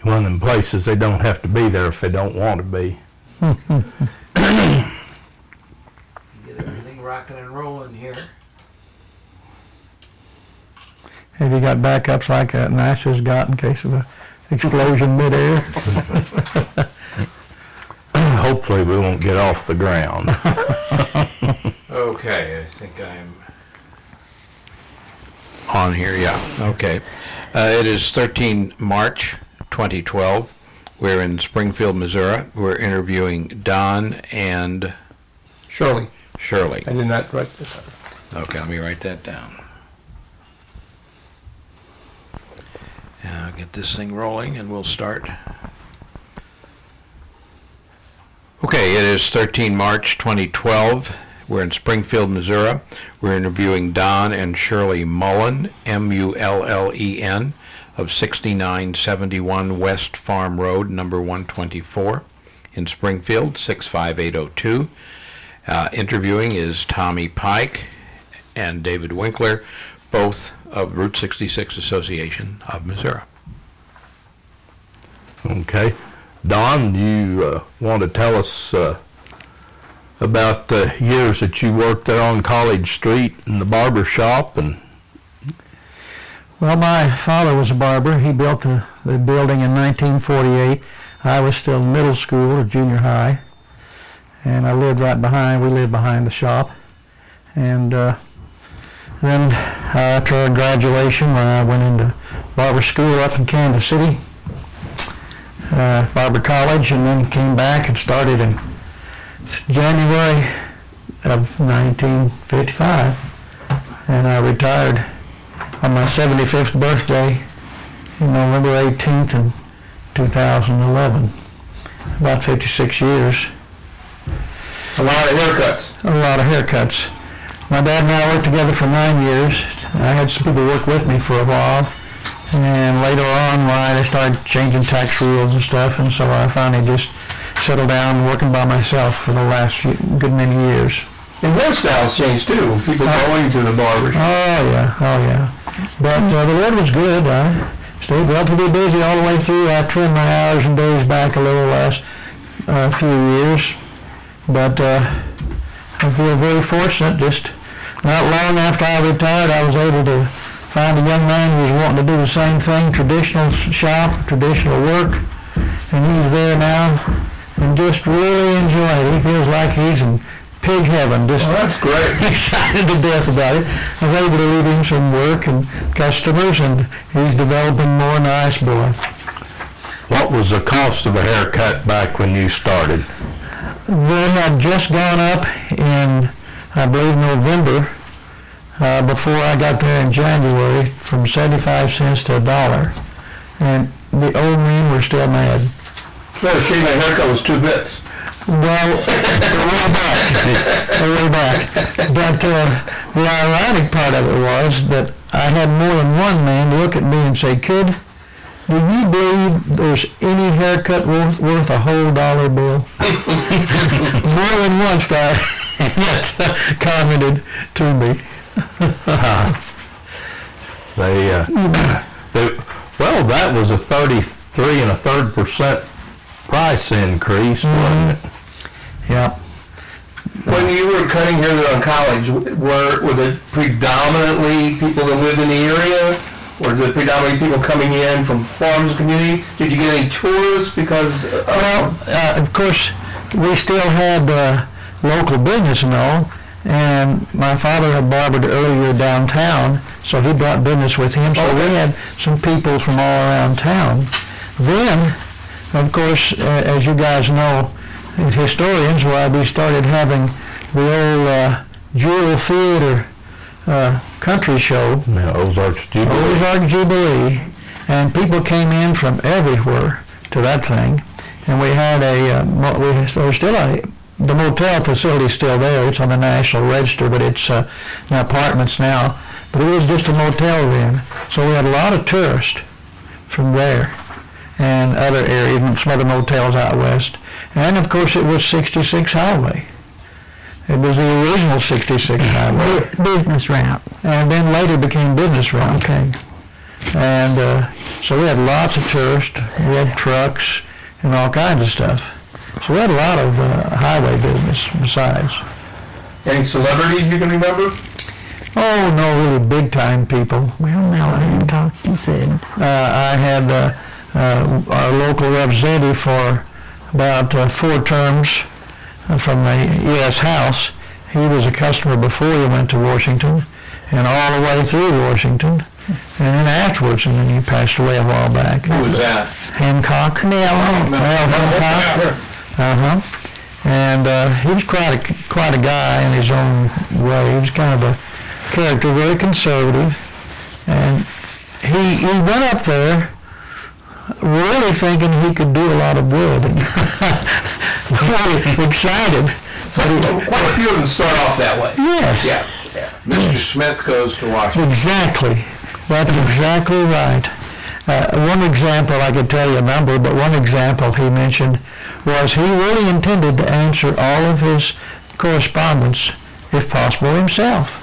One of them places they don't have to be there if they don't want to be. Get everything rocking and rolling here. Have you got backups like that NASA's got in case of a explosion midair? Hopefully we won't get off the ground. Okay, I think I'm on here, yeah, okay. It is 13 March 2012. We're in Springfield, Missouri. We're interviewing Don and Shirley. Shirley. I did not write this down. Okay, let me write that down. And I'll get this thing rolling and we'll start. Okay, it is 13 March 2012. We're in Springfield, Missouri. We're interviewing Don and Shirley Mullen, M-U-L-L-E-N, of 6971 West Farm Road, number 124, in Springfield, 65802. Interviewing is Tommy Pike and David Winkler, both of Route 66 Association of Missouri. Okay. Don, you want to tell us about the years that you worked there on College Street in the barber shop? And Well, my father was a barber. He built the building in 1948. I was still in middle school or junior high, and we lived behind the shop. And then after our graduation, I went into barber school up in Kansas City, Barber College, and then came back and started in January of 1955, and I retired on my 75th birthday in November 18th in 2011. About 56 years. A lot of haircuts. A lot of haircuts. My dad and I worked together for 9 years. I had some people work with me for a while, and later on, they started changing tax rules and stuff, and so I finally just settled down working by myself for the last good many years. And hairstyles changed too. People going to the barbers. Oh yeah. But the Lord was good. I stayed relatively busy all the way through. I trimmed my hours and days back a little last few years. But I feel very fortunate. Just not long after I retired, I was able to find a young man who was wanting to do the same thing, traditional shop, traditional work, and he's there now and just really enjoying it. He feels like he's in pig heaven, just that's great. excited to death about it. I was able to leave him some work and customers, and he's developing more nice boy. what was the cost of a haircut back when you started? They had just gone up in, I believe, November, before I got there in January, from 75 cents to $1. And the old men were still mad. No, shaving a haircut was 2 bits. Well, a little back. But the ironic part of it was that I had more than one man look at me and say, "Kid, do you believe there's any haircut worth a whole dollar bill?" More than once that commented to me. Well, that was a 33 1/3% price increase, wasn't it? Yeah. When you were cutting hair there on college, was it predominantly people that lived in the area? Or is it predominantly people coming in from farms and community? Did you get any tourists because... Of course, we still had local business and all, and my father had barbered earlier downtown, so he brought business with him, so we had some people from all around town. Then, of course, as you guys know, historians, we started having the old Jewel Theater country show. Yeah, Ozarks Jubilee. Ozark Jubilee, and people came in from everywhere to that thing, and we had the motel facility is still there. It's on the National Register, but it's apartments now. But it was just a motel then, so we had a lot of tourists from there and other areas, and some other motels out west. And of course, it was 66 Highway. It was the original 66 Highway. Business route. And then later became business route. Okay. And so we had lots of tourists. We had trucks and all kinds of stuff. So we had a lot of highway business besides. Any celebrities you can remember? Oh, no, really big-time people. Well, now Hancock, you said. I had our local representative for about 4 terms from the U.S. House. He was a customer before he went to Washington and all the way through Washington. And then afterwards, and then he passed away a while back. Who was that? Hancock. Mel Hancock. Uh-huh. And he was quite a guy in his own way. He was kind of a character, very conservative. And he went up there really thinking he could do a lot of good. And really excited. So quite a few of them start off that way. Yes. Yeah. Mr. Smith goes to Washington. Exactly. That's exactly right. One example, I could tell you a number, but one example he mentioned was he really intended to answer all of his correspondence, if possible, himself.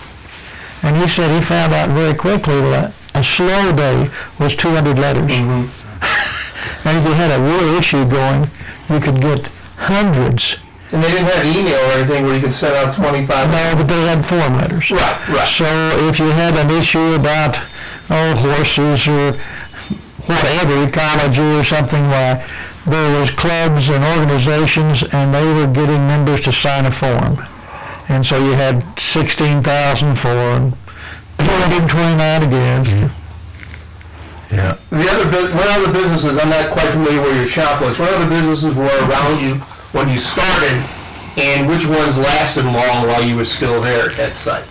And he said he found out very quickly that a slow day was 200 letters. Mm-hmm. And if you had a real issue going, you could get hundreds. And they didn't have email or anything where you could send out 25. No, but they had form letters. Right. So if you had an issue about, horses or whatever, ecology or something, why there was clubs and organizations and they were getting members to sign a form. And so you had 16,000 for them, 229 against. Mm-hmm. Yeah. What other businesses, I'm not quite familiar where your shop was, what other businesses were around you when you started, and which ones lasted long while you were still there at that site?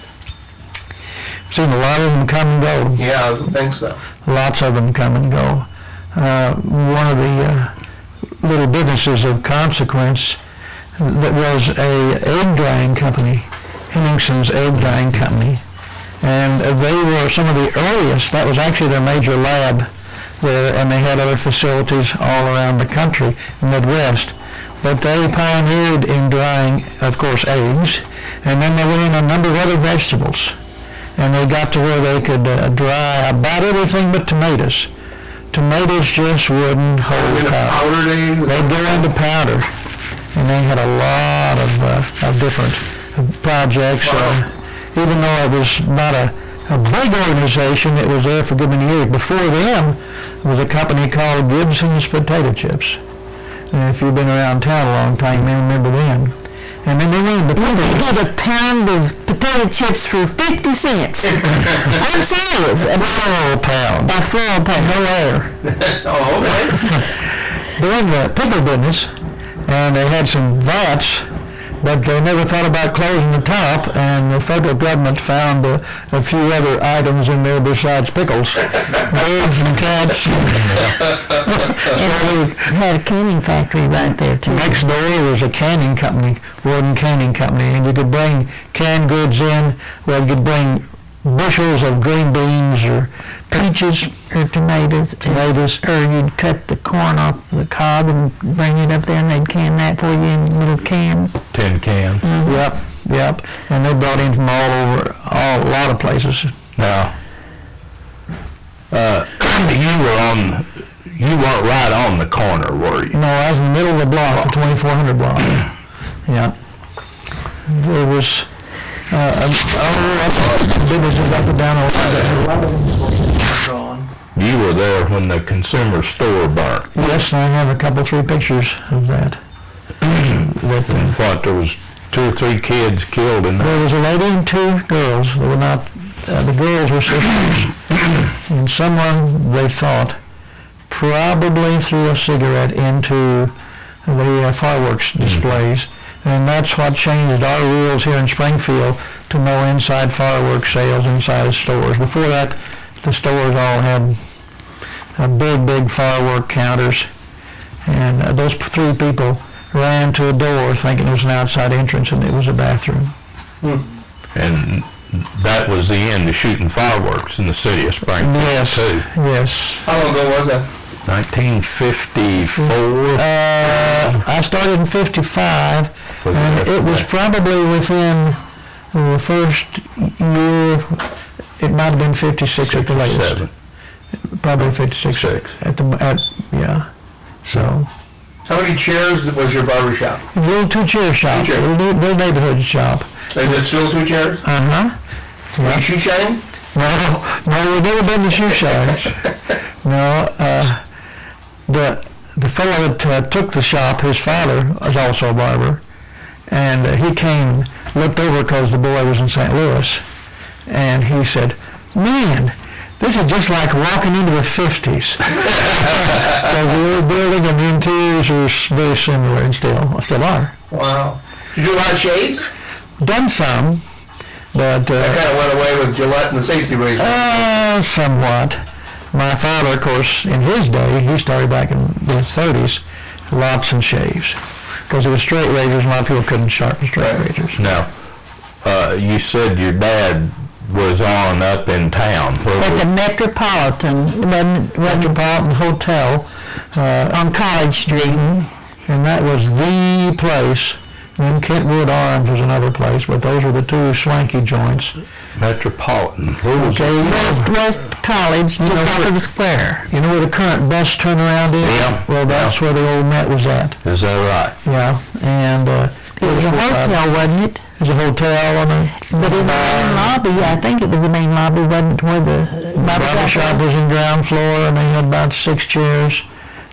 I've seen a lot of them come and go. Yeah, I would think so. Lots of them come and go. One of the little businesses of consequence that was a egg drying company, Henningson's Egg Drying Company, and they were some of the earliest. That was actually their major lab there, and they had other facilities all around the country, Midwest. But they pioneered in drying, of course, eggs, and then they went in a number of other vegetables. And they got to where they could dry about everything but tomatoes. Tomatoes just wouldn't hold powder. They'd go into powder. And they had a lot of different projects. Even though it was not a big organization, it was there for a good many years. Before them was a company called Gibson's Potato Chips. And if you've been around town a long time, you may remember them. And then they went to get a pound of potato chips for 50 cents. I'm serious. A full pound. A full pound. No air. Oh, okay. They're in the pickle business, and they had some vats, but they never thought about closing the top, and the federal government found a few other items in there besides pickles. Birds and cats. And they had a canning factory right there, too. Next door was a canning company, Warden Canning Company, and you could bring canned goods in. Well, you could bring bushels of green beans or peaches or tomatoes. Or you'd cut the corn off the cob and bring it up there, and they'd can that for you in little cans. Tin cans. Mm-hmm. Yep. And they brought in from all over, a lot of places. Now, you weren't right on the corner, were you? No, I was in the middle of the block, the 2400 block. Yeah. There was businesses up and down a lot of them. You were there when the consumer store burnt. Yes, I have a couple, 3 pictures of that. There was 2 or 3 kids killed in There there. was a lady and 2 girls. They were not, the girls were sisters. And someone, they thought, probably threw a cigarette into the fireworks displays. And that's what changed our rules here in Springfield to no inside fireworks sales inside of stores. Before that, the stores all had big firework counters. And those 3 people ran to a door thinking it was an outside entrance, and it was a bathroom. And that was the end of shooting fireworks in the city of Springfield, Yes, too. yes. How long ago was that? 1954. I started in 55, and it was probably within the first year, it might have been 56 at the latest. 57. Probably 56. Six. Yeah. So, How many chairs was your barber shop? a little two-chair shop, Two-chair. little neighborhood shop. Is it still 2 chairs? Uh-huh. Were you shoe shining? No, we've never been to shoe shines. No, the fellow that took the shop, his father was also a barber, and he came, looked over because the boy was in St. Louis, and he said, "Man, this is just like walking into the 50s." The old building and the interiors are very similar and still are. Wow. Did you do a lot of shades? Done some, but That kind of went away with Gillette and the safety razor. somewhat. My father, of course, in his day, he started back in the 30s, lots and shaves. Because it was straight razors, and a lot of people couldn't sharpen straight razors. Now, you said your dad was on up in town. At the Metropolitan Hotel on College Street. and that was the place. Then Kentwood Arms was another place, but those were the two swanky joints. Metropolitan. Where was Okay, it? West College, just off of the square. you know where the current bus turnaround is? Yeah. Well, that's where the old Met was at. Is that right? Yeah, and It was a hotel, wasn't it? there's a hotel on the But in the main lobby, I think it was the main lobby, wasn't where the barber barber shop was. was in ground floor, and they had about 6 chairs,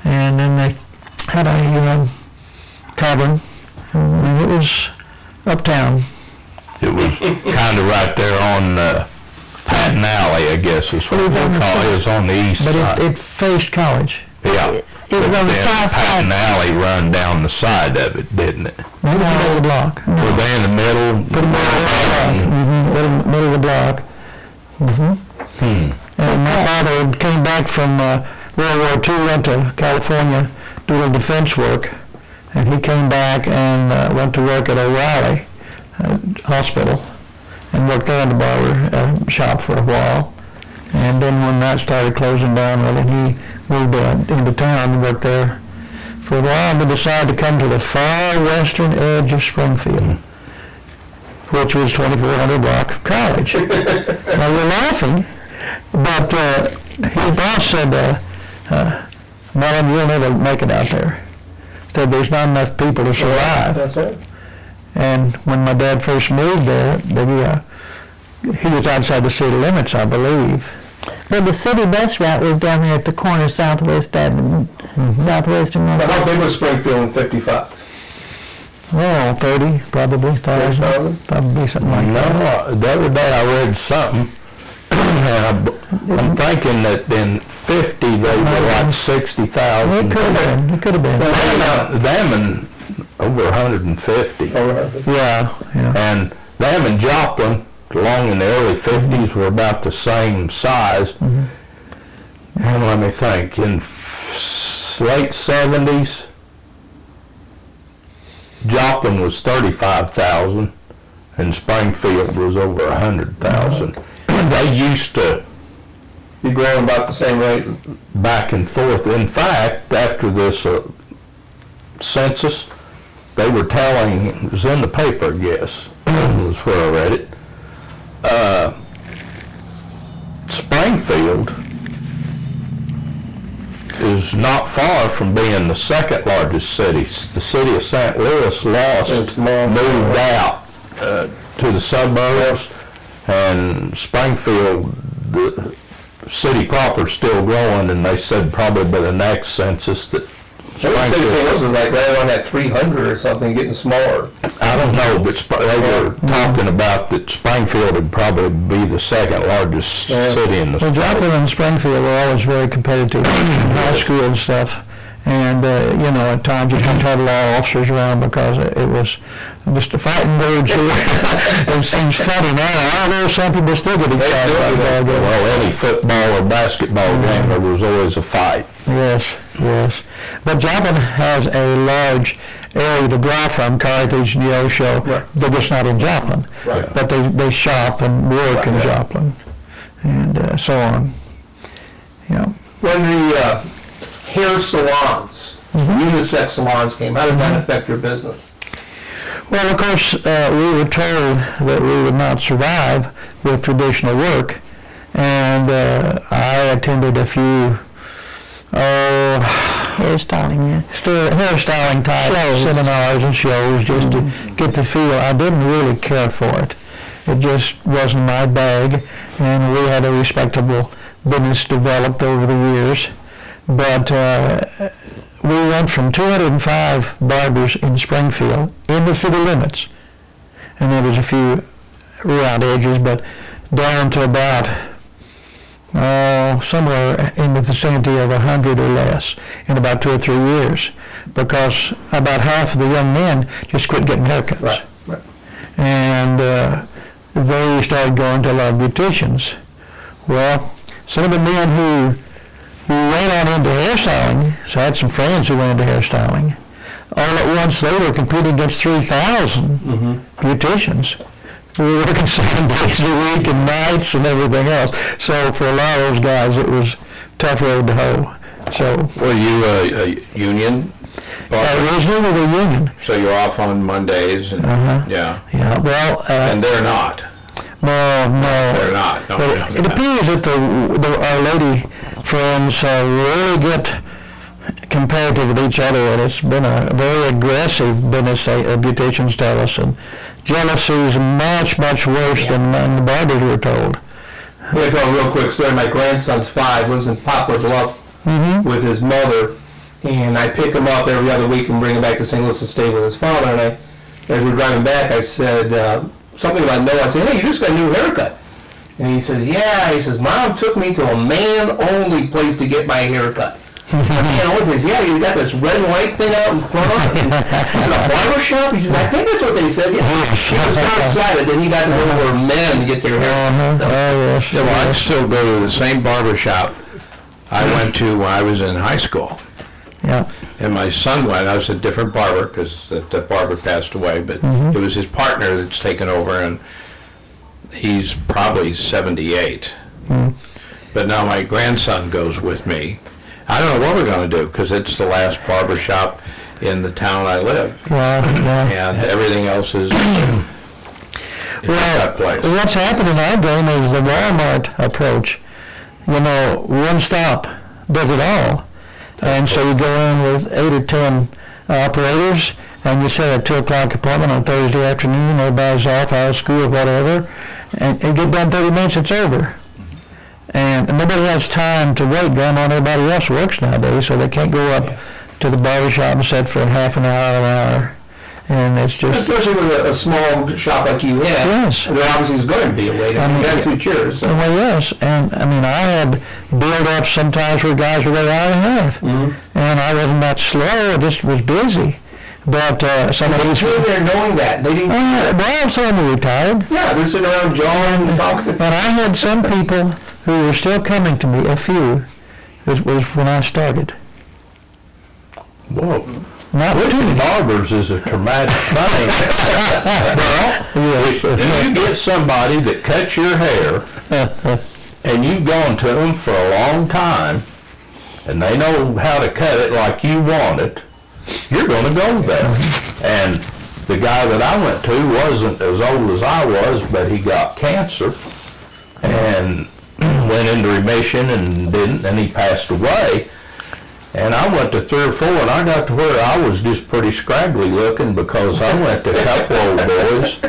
and then they had a tavern, and it was uptown. It was kind of right there on Patton Alley, I guess is what It was we on the call it. It was on the east But side. it faced college. Yeah. It was on the Then south Patton side. Alley run down the side of it, didn't it? Maybe the middle of the block. Were they in the middle? Middle of the block. And my father came back from World War II, went to California doing defense work, and he came back and went to work at O'Reilly Hospital and worked there in the barber shop for a while. And then when that started closing down, well, then he moved into town and worked there for a while, and then decided to come to the far western edge of Springfield, which was 2400 block college. Now we're laughing, but his boss said, "Mullen, you'll never make it out there." Said there's not enough people to survive. That's right. And when my dad first moved there, he was outside the city limits, I believe. Well, the city bus route was down there at the corner Southwest Avenue, Southwestern. Now, how big was Springfield in 55? Oh, 30, probably, 30,000? 1,000, probably something like that. No, the other day I read something, and I'm thinking that in 50 they were like 60,000. It could have been, it could have been. Them and over 150. Yeah, yeah. And them and Joplin, along in the early 50s, were about the same size. And let me think, in late 70s, Joplin was 35,000, and Springfield was over 100,000. They used to You're growing about the same rate. back and forth. In fact, after this census, they were telling, it was in the paper, I guess, was where I read it, Springfield is not far from being the second largest city. The city of St. Louis moved out to the suburbs, and Springfield, the city proper, is still growing, and they said probably by the next census that St. Louis is like right around that 300 or something, getting smaller. I don't know, but they were talking about that Springfield would probably be the second largest city in the Well, state. Joplin and Springfield were always very competitive in high school and stuff. And, at times you couldn't have law officers around because it was just a fighting birds here. It seems funny now. I know some people still get excited about that. Well, any football or basketball game, there was always a fight. Yes, yes. But Joplin has a large area to draw from, Carthage, Neosho. Right. They're just not in Joplin. Right. But they shop and work in Joplin and so on. Yeah. When the hair salons, unisex salons came, how did that affect your business? Well, of course, we were told that we would not survive with traditional work, And I attended a few hairstyling type seminars and shows just to get the feel. I didn't really care for it. It just wasn't my bag, and we had a respectable business developed over the years. But we went from 205 barbers in Springfield, in the city limits, and there was a few around edges, but down to about somewhere in the vicinity of 100 or less in about 2 or 3 years, because about half of the young men just quit getting haircuts. Right. And they started going to a lot of beauticians. Well, some of the men who went on into hairstyling, so I had some friends who went into hairstyling, all at once they were competing against 3,000 beauticians. We were working 7 days a week and nights and everything else. So for a lot of those guys, it was a tough road to hoe. So Were you a union barber? originally we were union. So you're off on Mondays and, yeah. Yeah, well, And they're not. no. They're not. No, But it appears that our lady friends really get competitive with each other, and it's been a very aggressive business, beauticians tell us, and jealousy is much worse than the barbers were told. I'm going to tell a real quick story. My grandson's 5, lives in Poplar Bluff with his mother, and I pick him up every other week and bring him back to St. Louis to stay with his father. And as we're driving back, I said something about Noah. I said, "Hey, you just got a new haircut." And he says, "Yeah." He says, "Mom took me to a man-only place to get my haircut." I said, "Man-only place? Yeah, you got this red and white thing out in front. And it's in a barber shop." He says, "I think that's what they said." Yeah. He was so excited that he got to go where men to get their hair. Yes. Yeah, well, I still go to the same barber shop I went to when I was in high school. Yeah. And my son went. I was a different barber because the barber passed away, but it was his partner that's taken over, and he's probably 78. But now my grandson goes with me. I don't know what we're going to do because it's the last barber shop in the town I live, and everything else is that place. What's happened in our game is the Walmart approach. You know, one stop does it all. And so you go in with 8 or 10 operators, and you set a 2 o'clock appointment on Thursday afternoon, everybody's off, out of school or whatever, and get done 30 minutes, it's over. And nobody has time to wait down on everybody else works nowadays, so they can't go up to the barber shop and sit for half an hour. And it's just... Especially with a small shop like you have. Yes. There obviously is going to be a wait. I mean, you have 2 chairs. So. Well, yes, and I mean, I had build-ups sometimes where guys would wait an hour and a half, and I wasn't that slow, I just was busy. But some of these... They were there knowing that. They didn't... well, some were retired. Yeah, they're sitting around jawing and talking. And I had some people who were still coming to me, a few, it was when I started. Whoa. Not Switching barbers is a traumatic thing. If you get somebody that cuts your hair and you've gone to them for a long time and they know how to cut it like you want it, you're going to go there. And the guy that I went to wasn't as old as I was, but he got cancer and went into remission and he passed away. And I went to 3 or 4, and I got to where I was just pretty scraggly looking because I went to a couple old boys,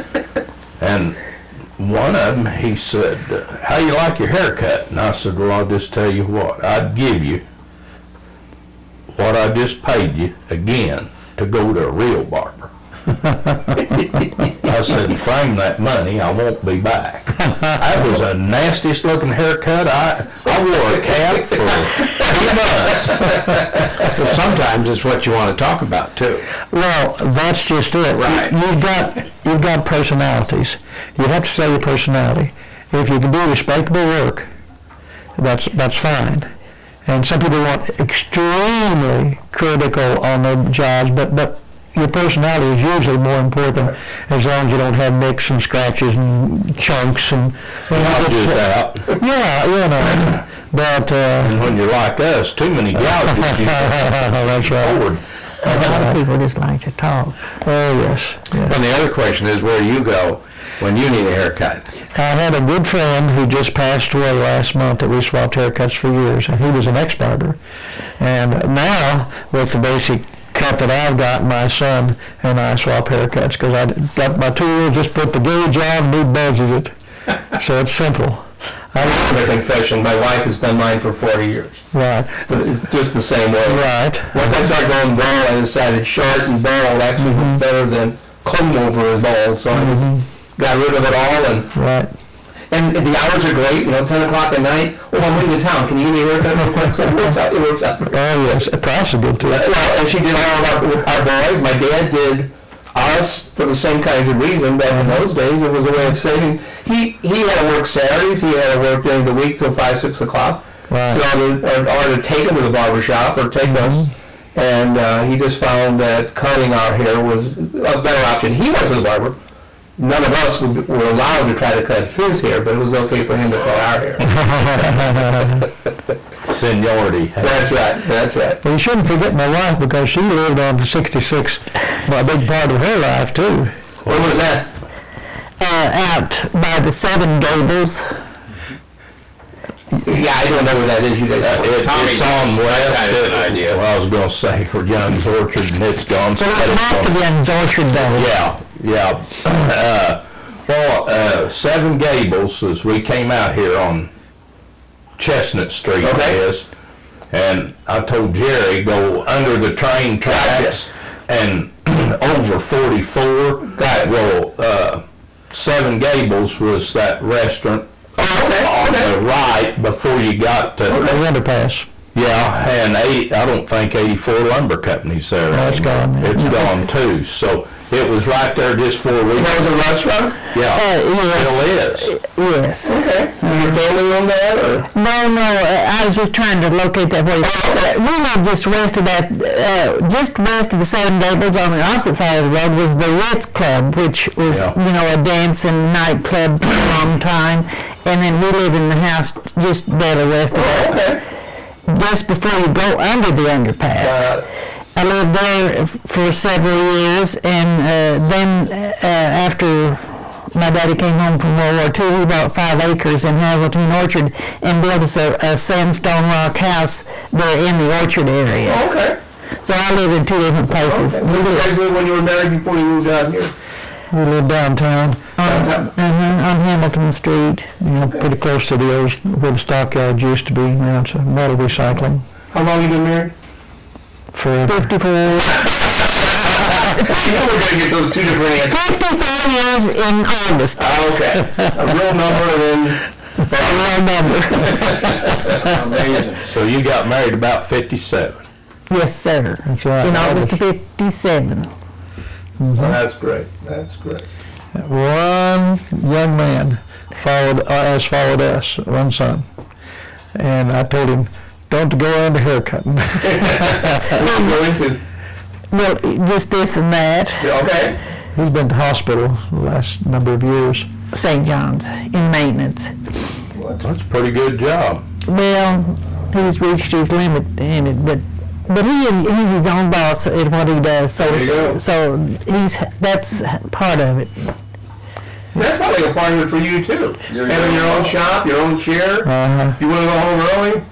and one of them, he said, "How you like your haircut?" And I said, "Well, I'll just tell you what, I'd give you what I just paid you again to go to a real barber." I said, "Frame that money, I won't be back." That was the nastiest looking haircut. I wore a cap for 2 months. But sometimes it's what you want to talk about too. Well, that's just it. Right. You've got personalities. You have to sell your personality. If you can do respectable work, that's fine. And some people want extremely critical on their jobs, but your personality is usually more important as long as you don't have nicks and scratches and chunks and Gouges out. Yeah, you know. But And when you're like us, too many gouges, you that's right. forward. A lot of people just like to talk. Oh yes. And the other question is where you go. when you need a haircut? I had a good friend who just passed away last month that we swapped haircuts for years, and he was an ex-barber. And now, with the basic cut that I've got, my son and I swap haircuts because I got my tool, just put the gauge on, and he budges it. So it's simple. I have a confession. My wife has done mine for 40 years. Right. It's just the same way. Right. Once I started going bald, I decided short and bald actually was better than comb over and bald. So I just got rid of it all. Right. And the hours are great. 10 o'clock at night. Oh, I'm leaving town. Can you give me a haircut real quick? So it works out. Oh, yes. The price is good, too. Well, and she did all of our boys. My dad did us for the same kinds of reason. Back in those days, it was a way of saving. He had to work Saturdays. He had to work during the week till 5, 6 o'clock. Right. So or to take him to the barber shop or take us. And he just found that cutting our hair was a better option. He went to the barber. None of us were allowed to try to cut his hair, but it was okay for him to cut our hair. Seniority. That's right. Well, you shouldn't forget my wife because she lived on 66, well, a big part of her life, too. When was that? Out by the Seven Gables. Yeah, I don't know where that is. It's on west. Well, I was going to say for Young's Orchard, and it's gone. So it must have been Orchard, though. Yeah. Seven Gables, as we came out here on Chestnut Street, is, and I told Jerry, go under the train tracks and over 44. Well, Seven Gables was that restaurant on the right before you got to The underpass. Yeah, and I don't think 84 Lumber Company's there. No, it's gone. It's gone too. So it was right there just 4 weeks. That was a restaurant? Yeah, Yes. still is. Yes. Okay. Your family owned that, or? No, I was just trying to locate that for you. We live just west of that, just west of the Seven Gables on the opposite side of the road was the Ritz Club, which was, a dance and nightclub for a long time. And then we live in the house just better west of that. Okay. Just before you go under the underpass. I lived there for several years, and then after my daddy came home from World War II, he bought 5 acres in Hazleton Orchard and built us a sandstone rock house there in the orchard area. Okay. So I live in 2 different places. Where did you guys live when you were married before you moved out here? We live downtown, On Hamilton Street. pretty close to where the stockyards used to be. Now it's a metal recycling. How long you been married? Forever. 54. We're going to get those 2 different answers. 55 years in August. Okay. A real number and then... A real number. Amazing. So you got married about 57. Yes, sir. That's right. In August of 57. That's great. That's great. One young man followed us, one son. And I told him, don't go into haircutting. What are you going to? Well, just this and that. Okay. He's been to hospital the last number of years. St. John's in maintenance. That's a pretty good job. Well, he's reached his limit in it, but he's his own boss at what he does. So There you go. so that's part of it. That's probably a part of it for you, too. Having your own shop, your own chair. If you want to go home early.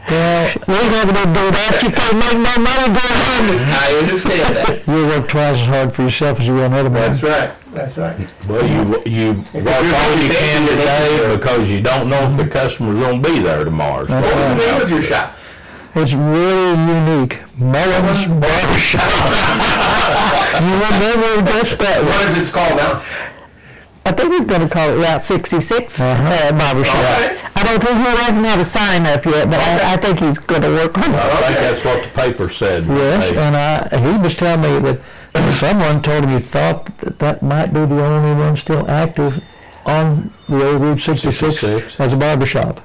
Well, We're not going to do that. You can't make no money going home. I understand that. you work twice as hard for yourself as you will another man. That's right. That's right. Well, you work all you can today because you don't know if the customer's going to be there tomorrow. What was the name of your shop? It's really unique. Mullen's Barber Shop. You will never guess that What one. is it called now? I think he's going to call it Route 66 barber shop. Okay. I don't think he doesn't have a sign up yet, but I think he's going to work on I it. think that's what the paper said. Yes, Hey, and he was telling me that someone told him he thought that might be the only one still active on the old Route 66 as a barber shop.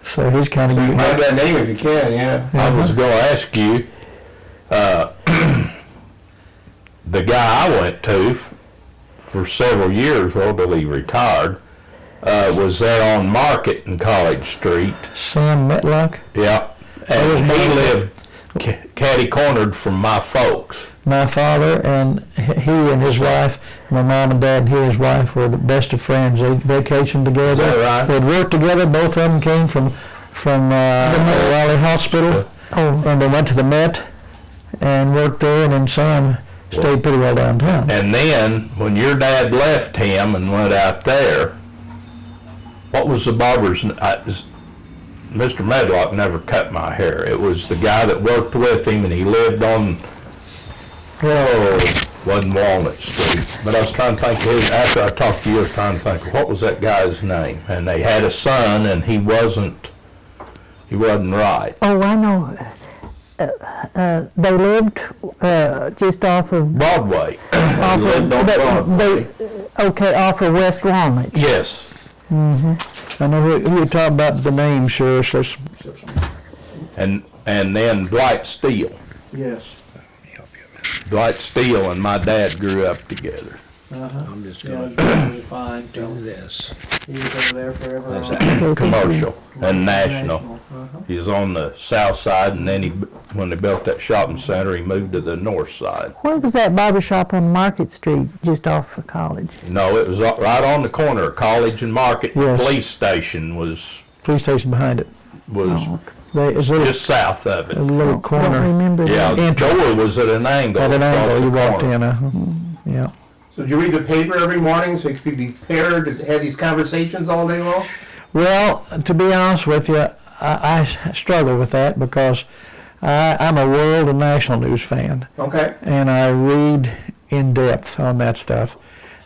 So he's kind of unique. Write that name if you can, yeah. I was going to ask you, the guy I went to for several years, well, till he retired, was there on Market and College Street. Sam Metlock. Yeah, and he lived catty-cornered from my folks. my father and he and his wife, my mom and dad and he and his wife were the best of friends. They vacationed together. Is that right? They'd worked together. Both of them came from Raleigh Hospital, and they went to the Met and worked there, and then Sam stayed pretty well downtown. And then, when your dad left him and went out there, what was the barber's Mr. Medlock never cut my hair. It was the guy that worked with him, and he lived on, wasn't Walnut Street. But I was trying to think, after I talked to you, I was trying to think, what was that guy's name? And they had a son, and he wasn't right. Oh, I know. They lived just off of Broadway. off He lived on Broadway. off of West Walnut. Yes. I know who you're talking about the name, sure. So, And then Dwight Steele. yes. Dwight Steele and my dad grew up together. I'm just Yeah, gonna he was fine. do this. He was over there forever. That's on. Commercial and national. He was on the south side, and then when they built that shopping center, he moved to the north side. Where was that barber shop on Market Street, just off of College? No, it was right on the corner of College and Market. Yes. The police station was Police station behind it. It's a just south of it. little Don't corner. remember Yeah, that. the door was at an angle. At an across angle, the you walked corner. in. Yeah. So did you read the paper every morning so you could be prepared to have these conversations all day long? Well, to be honest with you, I struggle with that because I'm a world and national news fan, Okay. and I read in depth on that stuff.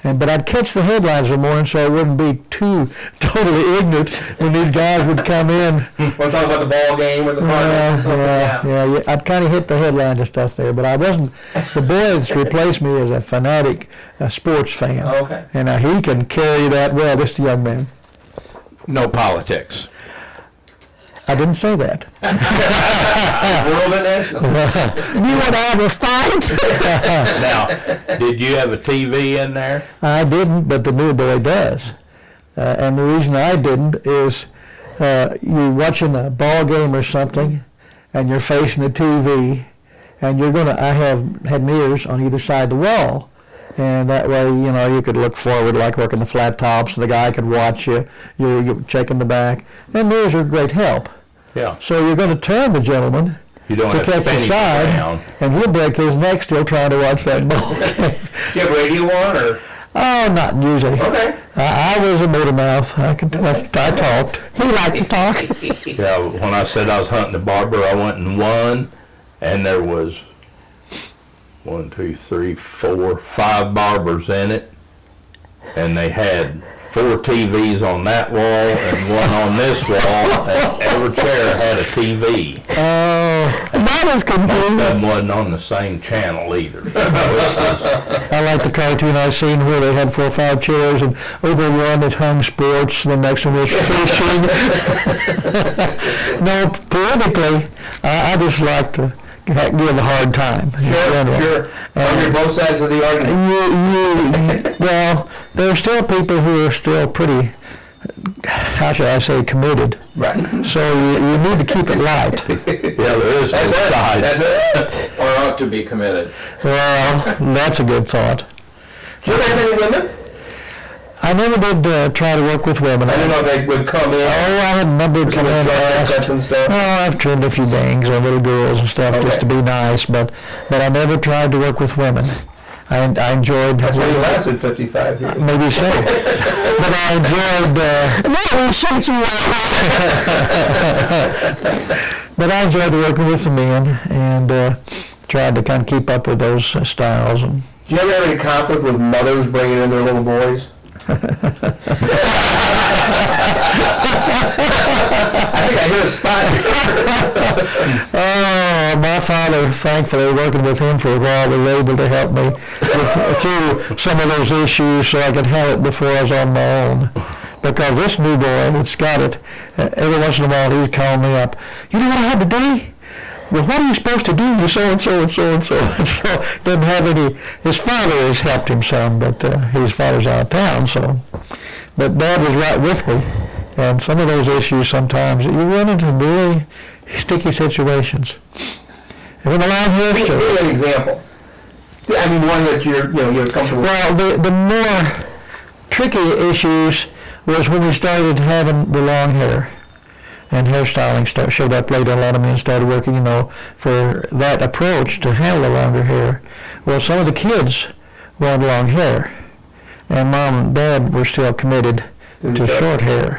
But I'd catch the headlines in the morning so I wouldn't be too totally ignorant when these guys would come in. Want to talk about the ball game or the party or something? Yeah. I'd kind of hit the headlines and stuff there, but I wasn't. The boy that's replaced me is a fanatic sports fan, Okay. and he can carry that well. Just a young man. No politics. I didn't say that. World and national. You would have a fight? Now, did you have a TV in there? I didn't, but the new boy does. And the reason I didn't is you're watching a ball game or something, and you're facing the TV, and I had mirrors on either side of the wall. And that way, you could look forward like working the flat tops, and the guy could watch you. You're checking the back. And mirrors are a great help. Yeah. So you're going to turn the gentleman You don't to have to catch the spin him side, around. and he'll break his neck still trying to watch that ball. Do you have radio on or? Oh, not usually. Okay. I was a motor mouth. I talked. He liked to talk. Yeah, when I said I was hunting the barber, I went and won, and there was 1, 2, 3, 4, 5 barbers in it, and they had 4 TVs on that wall and one on this wall, and every chair had a TV. That was Most of confusing. them wasn't on the same channel either. I like the cartoon I seen where they had 4 or 5 chairs, and over one it hung sports, the next one was fishing. No, politically, I just like to give a hard time. Sure. On both sides of the argument. Well, there are still people who are still pretty, how should I say, committed. Right. So you need to keep it light. Yeah, there is both sides. That's it. Or ought to be committed. Well, that's a good thought. Do you ever have any women? I never did try to work with women. I don't know if they would come in. Oh, I had a number of Some of the haircuts and stuff. Oh, I've trimmed a few bangs on little girls and stuff just to be nice, but I never tried to work with women. I enjoyed. That's why you lasted 55 years. Maybe so. But I enjoyed. But I enjoyed working with the men and tried to kind of keep up with those styles. And Do you ever have any conflict with mothers bringing in their little boys? I think I hit a spot. Oh, my father, thankfully, working with him for a while, was able to help me through some of those issues so I could handle it before I was on my own. Because this new boy, it's got it, every once in a while he's calling me up. You know what I had today? Well, what are you supposed to do? You so and so and so and so and so. Doesn't have any. His father has helped him some, but his father's out of town, so. But Dad was right with me, and some of those issues sometimes you run into really sticky situations. And when the line here, Give me an example. I mean, one that you're comfortable with. Well, the more tricky issues was when we started having the long hair. And hairstyling showed up later. A lot of men started working, for that approach to handle the longer hair. Well, some of the kids wanted long hair. And Mom and Dad were still committed to short hair.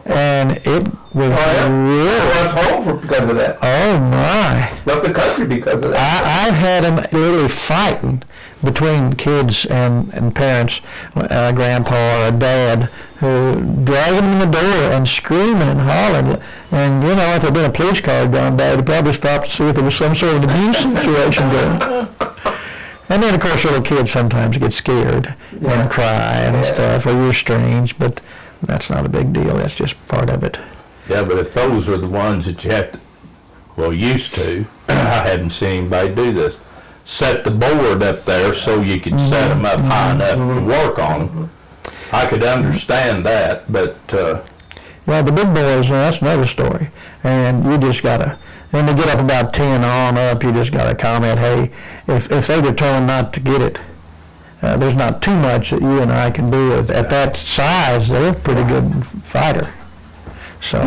And it was really... left home because of that. Oh, my. Left the country because of that. I've had them literally fighting between kids and parents, a grandpa or a dad, who dragging them in the door and screaming and hollering. And, if there had been a police car had gone by, they'd probably stop to see if there was some sort of abuse situation going. And then, of course, little kids sometimes get scared and cry and stuff, or you're strange, but that's not a big deal. That's just part of it. Yeah, but if those are the ones that you have to, used to, I haven't seen anybody do this, set the board up there so you could set them up high enough to work on them. I could understand that, but... Well, the big boys, that's another story. And you just got to... When they get up about 10 on up, you just got to comment, hey, if they determine not to get it, there's not too much that you and I can do. At that size, they're a pretty good fighter. So,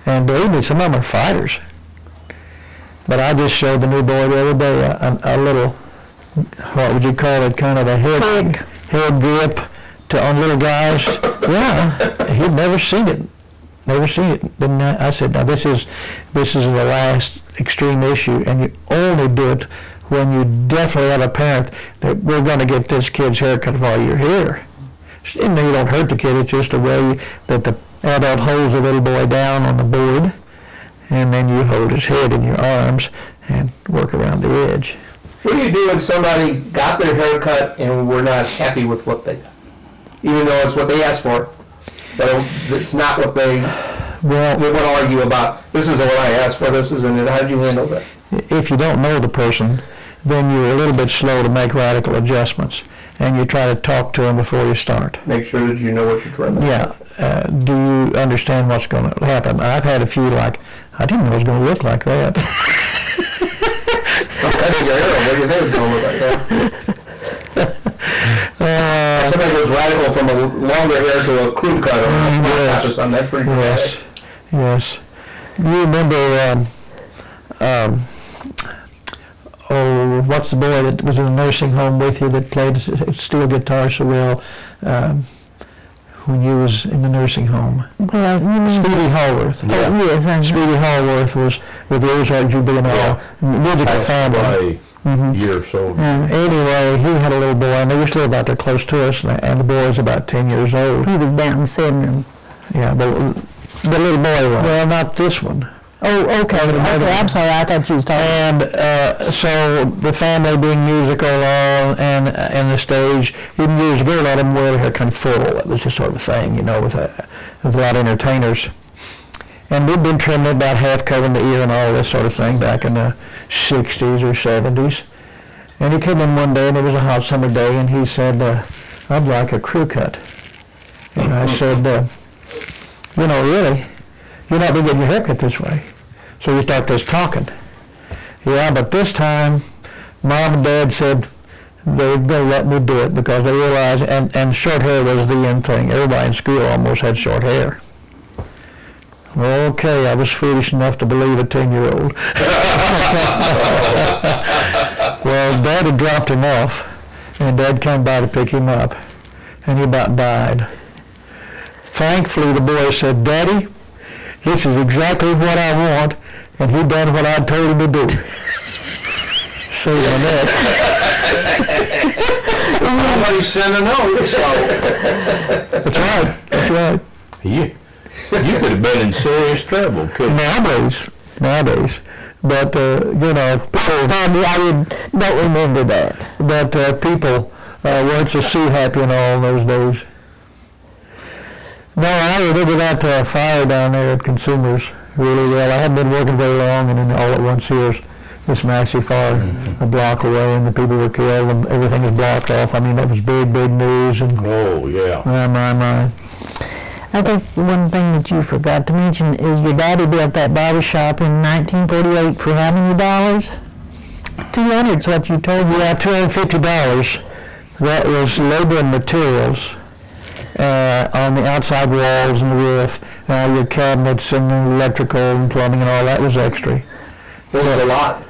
and believe me, some of them are fighters. But I just showed the new boy the other day a little, what would you call it, kind of a head grip on little guys. Yeah, he'd never seen it. Never seen it. Didn't I said, now this is the last extreme issue, and you only do it when you definitely have a parent that we're going to get this kid's haircut while you're here. And you don't hurt the kid. It's just a way that the adult holds the little boy down on the board, and then you hold his head in your arms and work around the edge. What do you do when somebody got their haircut and were not happy with what they got? Even though it's what they asked for, but it's not what they want to argue about. This isn't what I asked for, this isn't it. How did you handle that? If you don't know the person, then you're a little bit slow to make radical adjustments, and you try to talk to them before you start. Make sure that you know what you're trying to do. Yeah. Do you understand what's going to happen? I've had a few like, I didn't know it was going to look like that. Cutting your hair, what do you think it's going to look like that? Somebody goes radical from a longer hair to a crew cut or something. That's pretty dramatic. Yes. You remember, what's the boy that was in a nursing home with you that played steel guitar so well when you was in the nursing home? Speedy Hallworth. Yeah. Oh, yes. Speedy Hallworth was with the Ozark Juvenile musical family. Year or so. Anyway, he had a little boy, and they used to live out there close to us, and the boy was about 10 years old. He was Down syndrome. Yeah, but the little boy was. Well, not this one. Oh, okay. I'm sorry. I thought you was talking. And so the family being musical and the stage, even years ago, a lot of them wore their hair kind of full. It was just sort of a thing, with a lot of entertainers. And we'd been trimming it about half covering the ear and all this sort of thing back in the 60s or 70s. And he came in one day, and it was a hot summer day, and he said, I'd like a crew cut. And I said, really, you're not going to get your haircut this way. So we start this talking. Yeah, but this time, Mom and Dad said they were going to let me do it because they realized, and short hair was the end thing. Everybody in school almost had short hair. Okay, I was foolish enough to believe a 10-year-old. Well, Dad had dropped him off, and Dad came by to pick him up, and he about died. Thankfully, the boy said, Daddy, this is exactly what I want, and he done what I told him to do. See you on that. Somebody sent a note. That's right. You could have been in serious trouble, couldn't you? Nowadays. But, I don't remember that. But people weren't so happy and all in those days. No, I remember that fire down there at Consumers really well. I hadn't been working very long, and then all at once here's this massive fire a block away, and the people were killed, and everything was blocked off. I mean, that was big news. And oh, yeah. My. I think one thing that you forgot to mention is your daddy built that barber shop in 1948 for how many dollars? $200's what you told me. Yeah, $250. That was labor and materials on the outside walls and the roof. Your cabinets and the electrical and plumbing and all that was extra. What was a lot?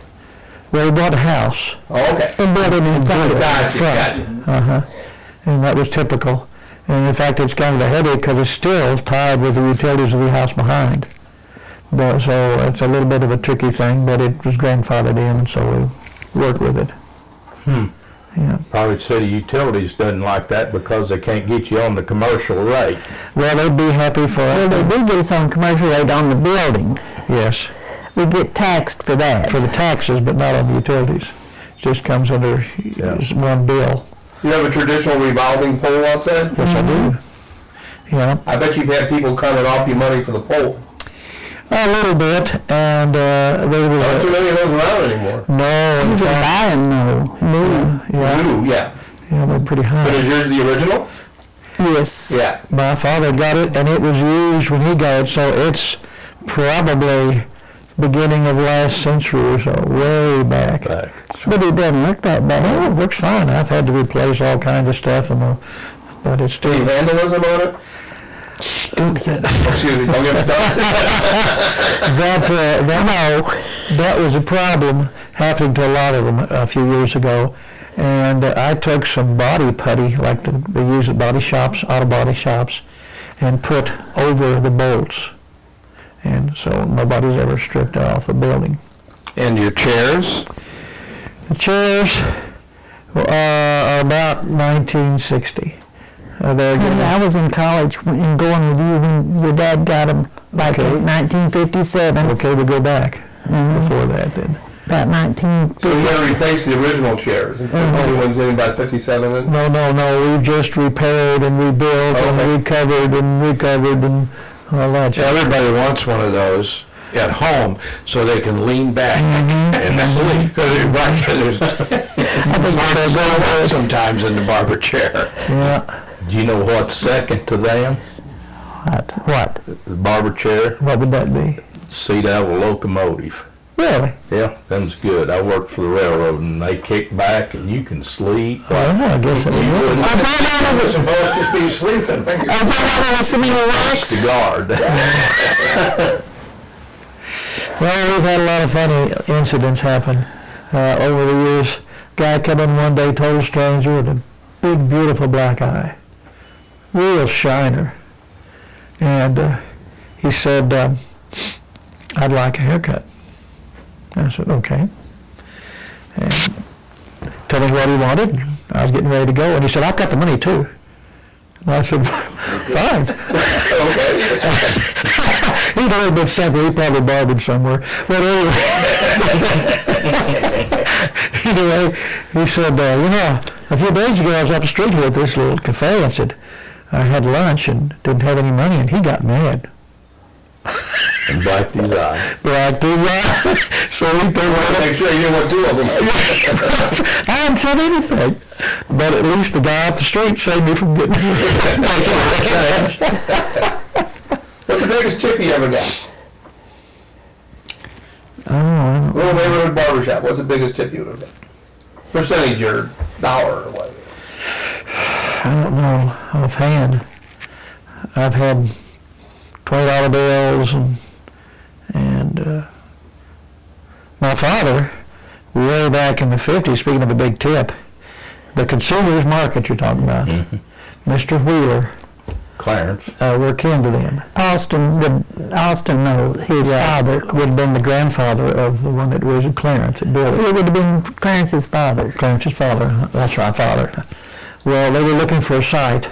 Well, we bought a house. Oh, okay. And built it in front. Gotcha. And that was typical. And in fact, it's kind of a headache because it's still tied with the utilities of the house behind. But, so it's a little bit of a tricky thing, but it was grandfathered in, and so we work with it. Yeah. Probably city utilities doesn't like that because they can't get you on the commercial rate. Well, they'd be happy for Well, it. they do get us on commercial rate on the building. Yes, We get taxed for that. for the taxes, but not on the utilities. It just comes under one bill. You have a traditional revolving pole outside? Yes, I do. Yeah, I bet you've had people coming off you money for the pole. a little bit, and they Not too were, many of those around anymore. no, You in can fact, buy them though, new. yeah, Yeah. they're pretty But high. is yours the original? Yes. Yeah. My father got it, and it was used when he got it, so it's probably beginning of last century or so, way back. But it doesn't look that Oh, bad. it works fine. I've had to replace all kinds of stuff, but it's Any still. vandalism on it? Excuse me, don't get me started. That was a problem happening to a lot of them a few years ago, and I took some body putty, like they use at body shops, auto body shops, and put over the bolts, and so nobody's ever stripped off the building. And your chairs? The chairs are about 1960. They're getting- I was in college and going with you when your dad got them, like Okay. in 1957, Okay, we'll go back before that then. about So you 1950. gotta replace the original chairs. The only ones in about 57. No, we've just repaired and rebuilt Okay. and recovered and all that. Everybody wants one of those at home so they can lean back and sleep. Because there's going sometimes in the barber chair. Yeah. Do you know what's second to them? What? The barber chair, What would that be? seat out of a locomotive. Really? Yeah, them's good. I worked for the railroad and they kick back and you can sleep. Well, I guess it would. I found out it was, supposed to be sleeping. I found out it was some wax. The guard. Well, we've had a lot of funny incidents happen over the years. Guy come in one day, total stranger, with a big, beautiful black eye. Real shiner. And he said, I'd like a haircut. I said, okay. And told me what he wanted. I was getting ready to go, and he said, I've got the money too. And I said, fine. He'd a little bit simple. He probably barbered somewhere. But anyway, he said, a few days ago I was up the street here at this little cafe. I said, I had lunch and didn't have any money, and he got mad. And blacked his eye. Blacked his eye. So he told Make sure you didn't want two of them. I hadn't said anything. But at least the guy up the street saved me from getting What's the biggest tip you ever got? Oh, I don't Little neighborhood barbershop. What's the biggest tip you ever got? Percentage or dollar or whatever. I don't know offhand. I've had $20 bills and my father, way back in the 50s, speaking of a big tip, the consumer's market you're talking about, Mr. Wheeler, Clarence. we're kin to them. Austin, no, his father. Would have been the grandfather of the one that was Clarence at Billy. It would have been Clarence's father. Clarence's father, that's right, father. Well, they were looking for a site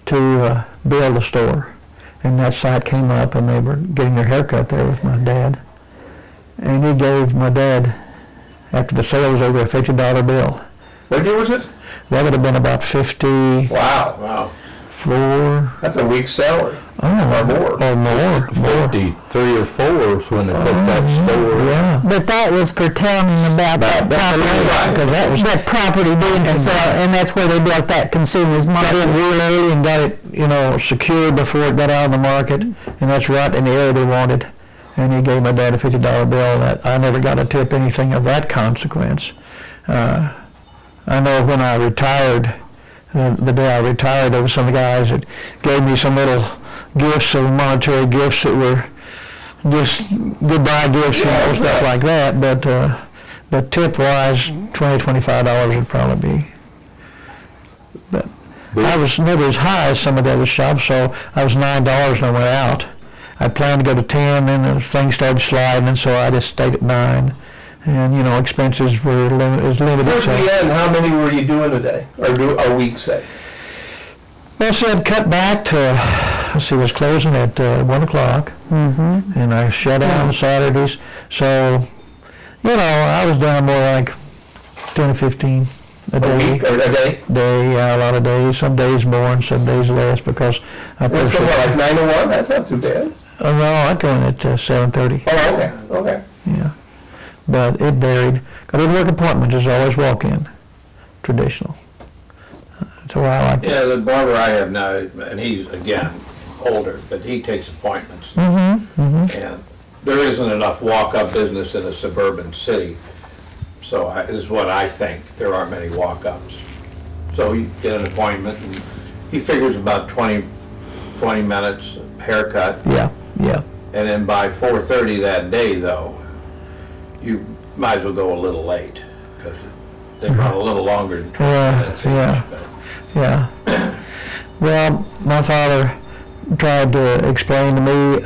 to build a store, and that site came up, and they were getting their haircut there with my dad. And he gave my dad, after the sale was over, a $50 bill. What year was this? That would have been about 54. Wow. That's a week's salary. Or more. Or more. 53 or 4 is when they put that store. Yeah. But that was for telling him about that property, Because that was that property being for sale, and that's where they built that consumer's got in market. real early and got it, secured before it got out on the market, and that's right in the area they wanted. and he gave my dad a $50 bill. That I never got a tip, anything of that consequence. I know when I retired, the day I retired, there were some guys that gave me some little gifts, some monetary gifts that were just goodbye gifts, stuff like that. But tip-wise, $20-25 would probably be. But I was never as high as some of the other shops, so I was $9 and I went out. I planned to go to 10, then the things started sliding, and so I just stayed at 9. And expenses were limited. Towards the end, how many were you doing a day or a week, say? Well, so I'd cut back to, it was closing at 1 o'clock, and I shut down on Saturdays. So, I was down more like 10 or 15 a day. A week or a day? Yeah, a lot of days. Some days more and some days less because I That's like 9 to 1? That's not too bad. No, I go in at 7:30. Oh, okay. Yeah, but it varied. I didn't work appointments. It was always walk-in, traditional. That's why I like it. Yeah, the barber I have now, and he's, again, older, but he takes appointments. Mm-hmm. And there isn't enough walk-up business in a suburban city. So this is what I think. There aren't many walk-ups. So you get an appointment, and he figures about 20 minutes, haircut. Yeah. And then by 4:30 that day, though, you might as well go a little late, because they run a little longer than 20 minutes. Yeah. Well, my father tried to explain to me,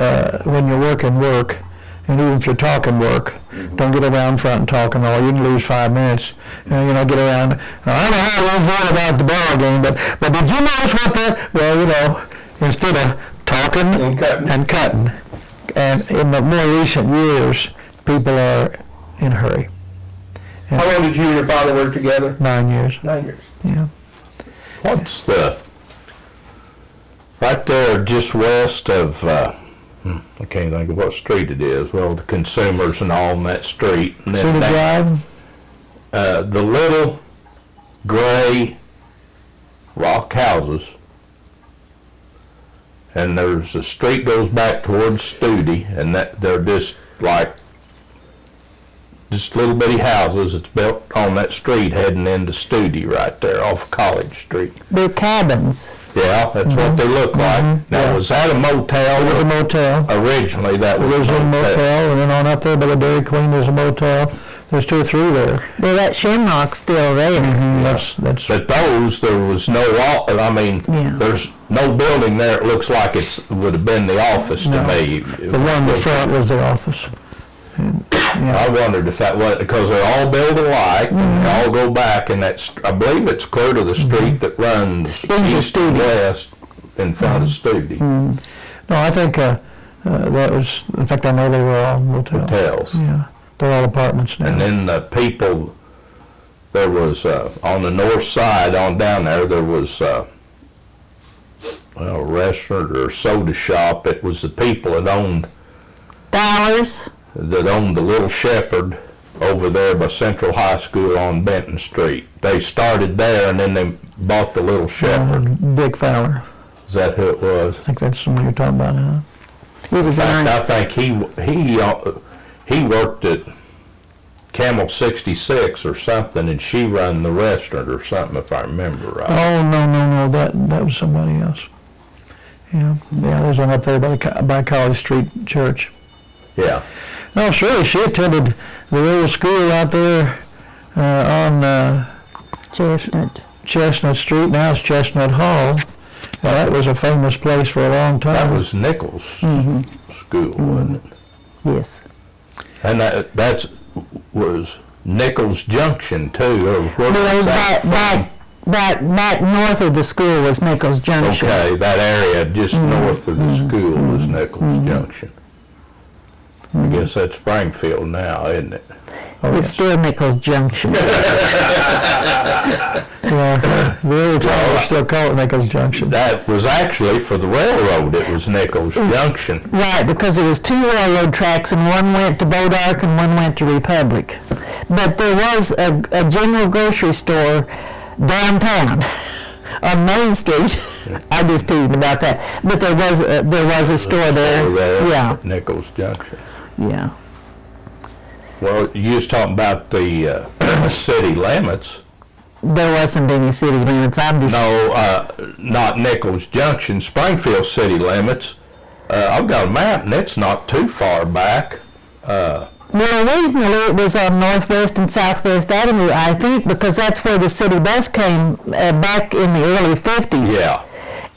when you're working, work, and even if you're talking, work. Don't get around front and talking all. You can lose 5 minutes. Get around. I don't know how you thought about the ball game, but did you notice what that? Well, instead of talking and cutting, and in the more recent years, people are in a hurry. And How long did you and your father work together? 9 years. 9 years. Yeah. What's right there just west of, I can't think of what street it is, well, the Consumers and all on that street. And City Drive? The little gray rock houses, and there's a street goes back towards Studi, and they're just like little bitty houses that's built on that street heading into Studi right there off College Street. They're cabins. Yeah, that's what they look like. Now, was that a motel? It was a motel. Originally, that was There's a motel, and then on up there by the Dairy Queen, there's a motel. There's 2 or 3 there. Well, that Shamrock's still there. That's. But those, there was no, there's no building there. It looks like would have been the office to me. The one in the front was the office. And, I wondered if that was, because they're all built alike, and they all go back, and I believe it's clear to the street that runs east and west in front of Studi. No, I think that was, in fact, I know they were all motels. Yeah, they're all apartments now. And then the people, there was, on the north side, on down there was, a restaurant or soda shop. It was the people that owned the Little Shepherd over there by Central High School on Benton Street. They started there, and then they bought the Little Shepherd. Dick Fowler. Is that who it was? I think that's the one you're talking about, huh? He was In fact, I think he worked at Camel 66 or something, and she run the restaurant or something, if I remember right. Oh, no, that was somebody else. Yeah, there's one up there by College Street Church. Yeah. No, Shirley, she attended the little school out there on Chestnut Street. Now it's Chestnut Hall. That was a famous place for a long time. That was Nichols' school, wasn't it? Yes. And that was Nichols Junction, too. Or where was that back north of the school was Nichols Junction. Okay, that area just north of the school was Nichols Junction. I guess that's Springfield now, isn't it? It's still Nichols Junction. Yeah, the old town still call it Nichols Junction. That was actually for the railroad. It was Nichols Junction. Right, because there was 2 railroad tracks, and one went to Bodark and one went to Republic. But there was a general grocery store downtown on Main Street. I just teased about that. But there was a store there. Yeah. Nichols Junction. Yeah. Well, you was talking about the city limits. There wasn't any city limits. I'm just. No, not Nichols Junction, Springfield city limits. I've got a map, and it's not too far back. Well, originally it was on Northwest and Southwest Avenue, I think, because that's where the city bus came back in the early 50s. Yeah,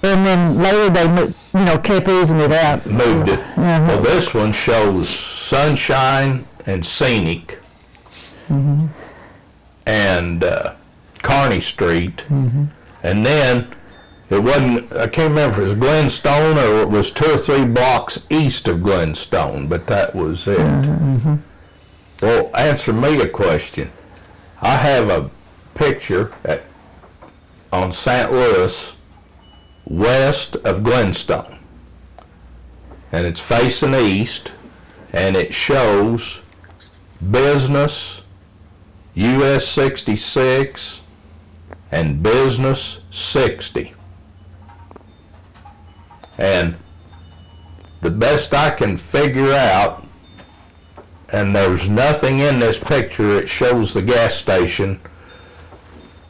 And then later they, kept oozing it out. moved it. Well, this one shows Sunshine and Scenic, and Kearney Street, and then it wasn't, I can't remember if it was Glenstone or it was 2 or 3 blocks east of Glenstone, but that was it. Well, answer me a question. I have a picture on St. Louis west of Glenstone, and it's facing east, and it shows Business, US 66, and Business 60. And the best I can figure out, and there's nothing in this picture, it shows the gas station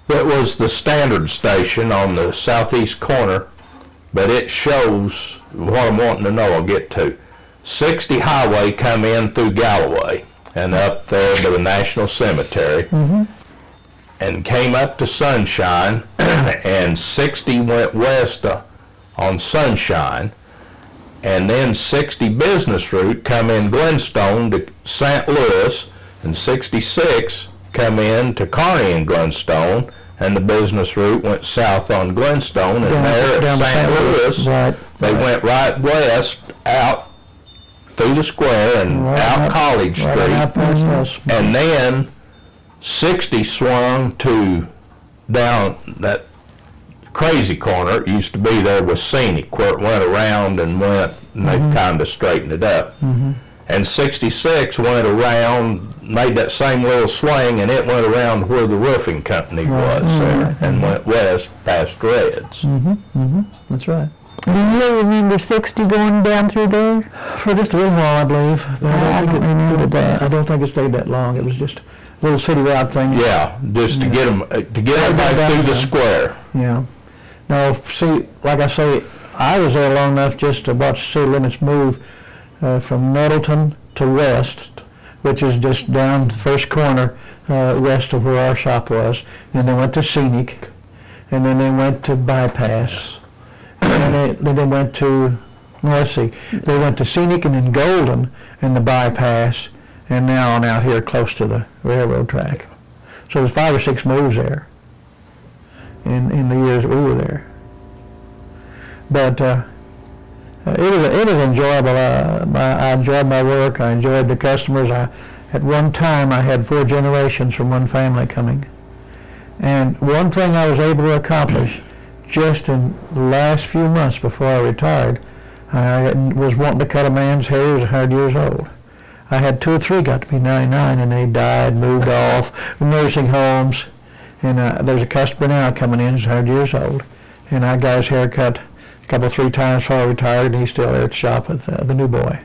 that was the standard station on the southeast corner, but it shows what I'm wanting to know. I'll get to 60 highway come in through Galloway and up there to the National Cemetery, and came up to Sunshine, and 60 went west on Sunshine, and then 60 business route come in Glenstone to St. Louis, and 66 come in to Kearney and Glenstone, and the business route went south on Glenstone, and there at St. Louis, they went right west out through the square and out College Street, and then 60 swung to down that crazy corner. It used to be there was Scenic, where it went around and went, and they've kind of straightened it up. And 66 went around, made that same little swing, and it went around where the roofing company was there, and went west past Reds. That's right. Do you remember 60 going down through there? For just a little while, I believe. But I don't remember that. I don't think it stayed that long. It was just a little city route thing. Yeah, just to get them, to get everybody through the square. Yeah. No, see, like I say, I was there long enough just to watch the city limits move from Nettleton to West, which is just down the first corner west of where our shop was. And they went to Scenic, and then they went to Bypass, and then they went to Northsea. They went to Scenic and then Golden and the Bypass, and now on out here close to the railroad track. So there's 5 or 6 moves there in the years that we were there. But it was enjoyable. I enjoyed my work. I enjoyed the customers. At one time, I had 4 generations from one family coming. And one thing I was able to accomplish just in the last few months before I retired, I was wanting to cut a man's hair who was 100 years old. I had 2 or 3 got to be 99, and they died, moved off, nursing homes. And there's a customer now coming in who's 100 years old. And I got his hair cut a couple, 3 times before I retired, and he's still there at the shop with the new boy.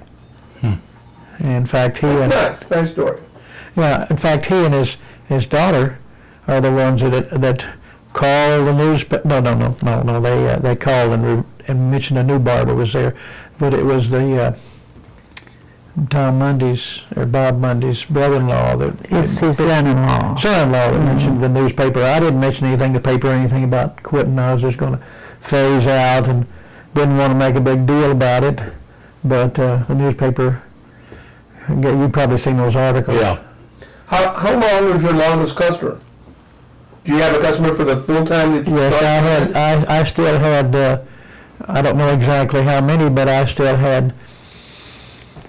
In fact, he Nice story. Yeah, in fact, he and his daughter are the ones that call the news. No. They called and mentioned a new barber was there, but it was the Tom Mundy's or Bob Mundy's brother-in-law. It's his son-in-law. Son-in-law that mentioned the newspaper. I didn't mention anything to the paper or anything about quitting. I was just going to phase out and didn't want to make a big deal about it. But the newspaper, you've probably seen those articles. Yeah. How long was your longest customer? Do you have a customer for the full time that you started? Yes, I still had, I don't know exactly how many, but I still had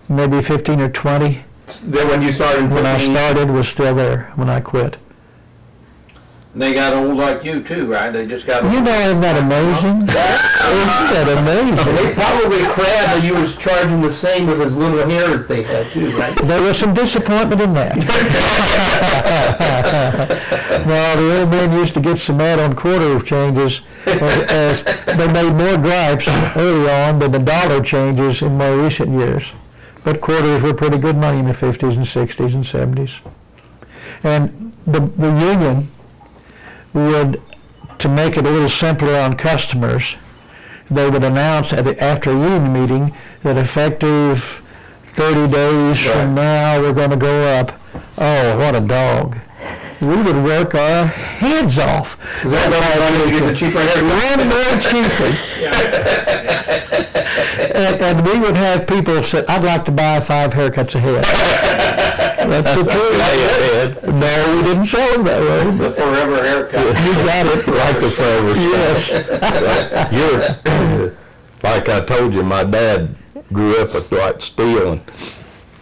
maybe 15 or 20. Then when you started? When I started was still there when I quit. They got old like you too, right? They just got old. You know, isn't that amazing? Isn't that amazing? They probably crabbed that you was charging the same with as little hair as they had too, right? There was some disappointment in that. Well, the old men used to get some mad on quarter changes as they made more gripes early on than the dollar changes in more recent years. but quarters were pretty good money in the 50s and 60s and 70s. And the union would, to make it a little simpler on customers, they would announce after a union meeting that effective 30 days from now we're going to go up. Oh, what a dog. We would work our heads off. Because I know how to get the cheaper haircut. One more cheaper. and we would have people say, I'd like to buy 5 haircuts a head. That's the truth. No, we didn't sell them that way. The forever haircut. You got it. Like the forever stuff. Yes. Like I told you, my dad grew up with Dwight Steele, and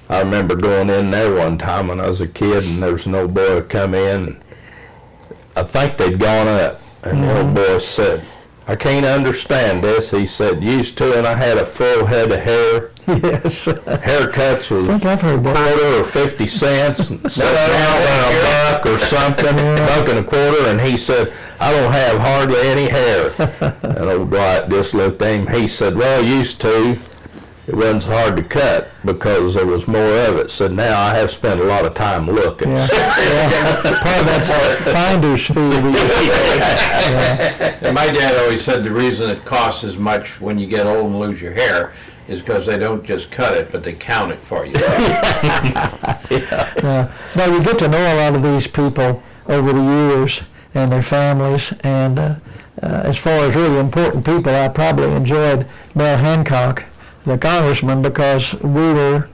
I remember going in there one time when I was a kid, and there was an old boy come in, and I think they'd gone up, and the old boy said, I can't understand this. He said, used to, and I had a full head of hair. Yes. Haircuts was I think I've heard that. quarter or 50 cents, and sat down on a buck or something, buck and a quarter, and he said, I don't have hardly any hair. And old Dwight just looked at him. He said, well, used to. It wasn't so hard to cut because there was more of it. So now I have spent a lot of time looking. Yeah. Part of that's finder's fee. And my dad always said the reason it costs as much when you get old and lose your hair is because they don't just cut it, but they count it for you. Now you get to know a lot of these people over the years and their families. And as far as really important people, I probably enjoyed Mel Hancock, the congressman, because we were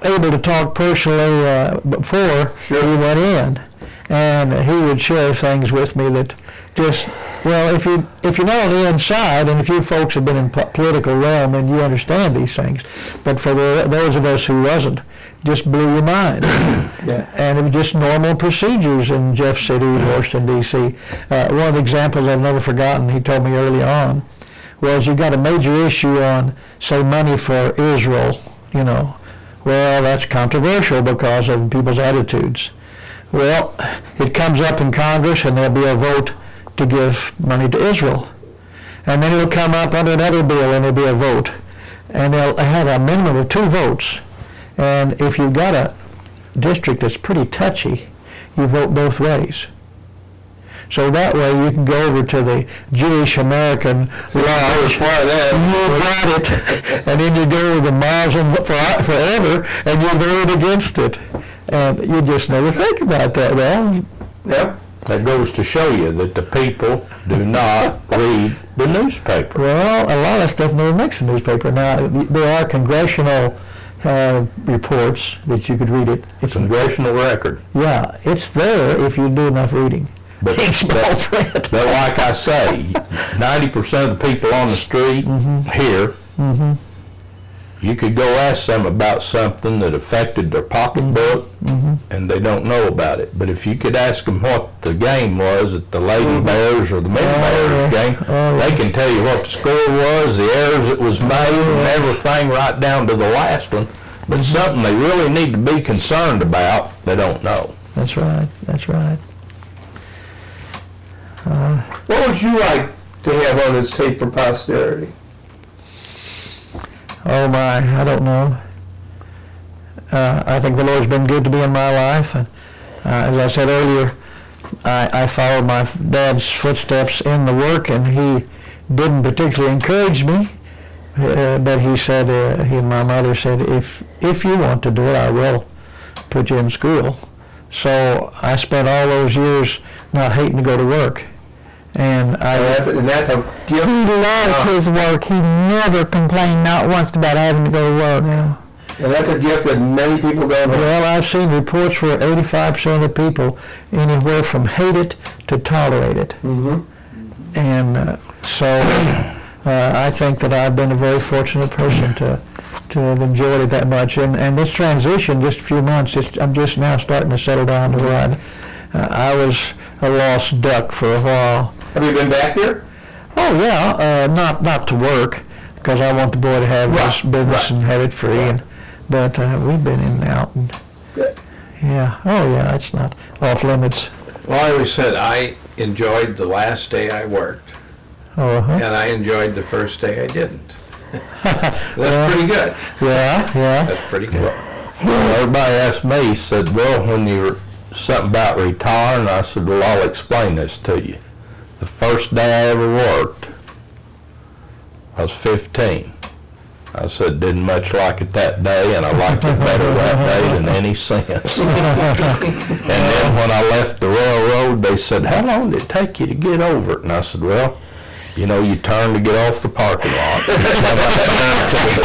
able to talk personally before we went in, and he would share things with me that just, well, if you're not on the inside, and if you folks have been in political realm, then you understand these things, but for those of us who wasn't, just blew your mind. And it was just normal procedures in Jeff City, Washington, D.C. One of the examples I've never forgotten, he told me early on, was you got a major issue on, say, money for Israel, well, that's controversial because of people's attitudes. Well, it comes up in Congress and there'll be a vote to give money to Israel. And then it'll come up under another bill and there'll be a vote. And they'll have a minimum of 2 votes. And if you've got a district that's pretty touchy, you vote both ways. So that way you can go over to the Jewish American lodge, you got it, and then you go to the Muslim forever, and you vote against it. And you just never think about that, well. Yep. That goes to show you that the people do not read the newspaper. Well, a lot of stuff never makes the newspaper. Now, there are congressional reports that you could read it. It's a congressional record. Yeah, it's there if you do enough reading. But like I say, 90% of the people on the street here, you could go ask them about something that affected their pocketbook, and they don't know about it. But if you could ask them what the game was at the Lady Bears or the Men Bears game, they can tell you what the score was, the errors that was made, and everything right down to the last one. But something they really need to be concerned about, they don't know. That's right. That's right. What would you like to have on this tape for posterity? Oh my, I don't know. I think the Lord's been good to me in my life. And, as I said earlier, I followed my dad's footsteps in the work, and he didn't particularly encourage me. But he said, he and my mother said, if you want to do it, I will put you in school. So I spent all those years not hating to go to work. And that's a gift. He loved his work. He never complained not once about having to go to work. Yeah. And that's a gift that many people don't have. Well, I've seen reports where 85% of people anywhere from hate it to tolerate it. And so I think that I've been a very fortunate person to have enjoyed it that much. And this transition, just a few months, I'm just now starting to settle down to where I was a lost duck for a while. Have you been back here? Oh yeah, not to work, because I want the boy to have his business and have it free. But we've been in and out. And, yeah. Oh yeah, it's not off limits. Well, I always said I enjoyed the last day I worked, and I enjoyed the first day I didn't. That's pretty good. Yeah, yeah. That's pretty good. Everybody asked me, he said, well, when you were something about retiring, I said, well, I'll explain this to you. The first day I ever worked, I was 15. I said, didn't much like it that day, and I liked it better that day than any since. And then when I left the railroad, they said, how long did it take you to get over it? And I said, well, you know, you turn to get off the parking lot, to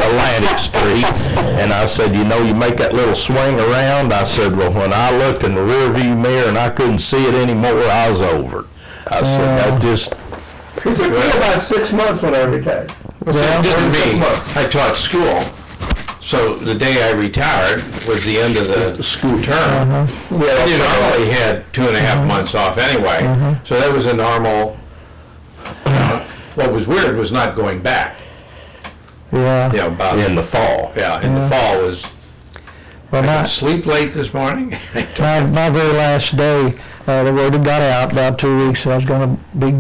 Atlantic Street, and I said, you know, you make that little swing around. I said, well, when I looked in the rearview mirror and I couldn't see it anymore, I was over it. I said, that just... It took me about 6 months when I retired. Well, it didn't 6 me. months. I taught school, so the day I retired was the end of the school term. Yeah, You normally had 2.5 months off anyway, so that was a normal. What was weird was not going back. Yeah. You know, about in the fall. Yeah, in the fall was. Well, I my, could sleep late this morning. my very last day, the word had got out about 2 weeks that I was going to be,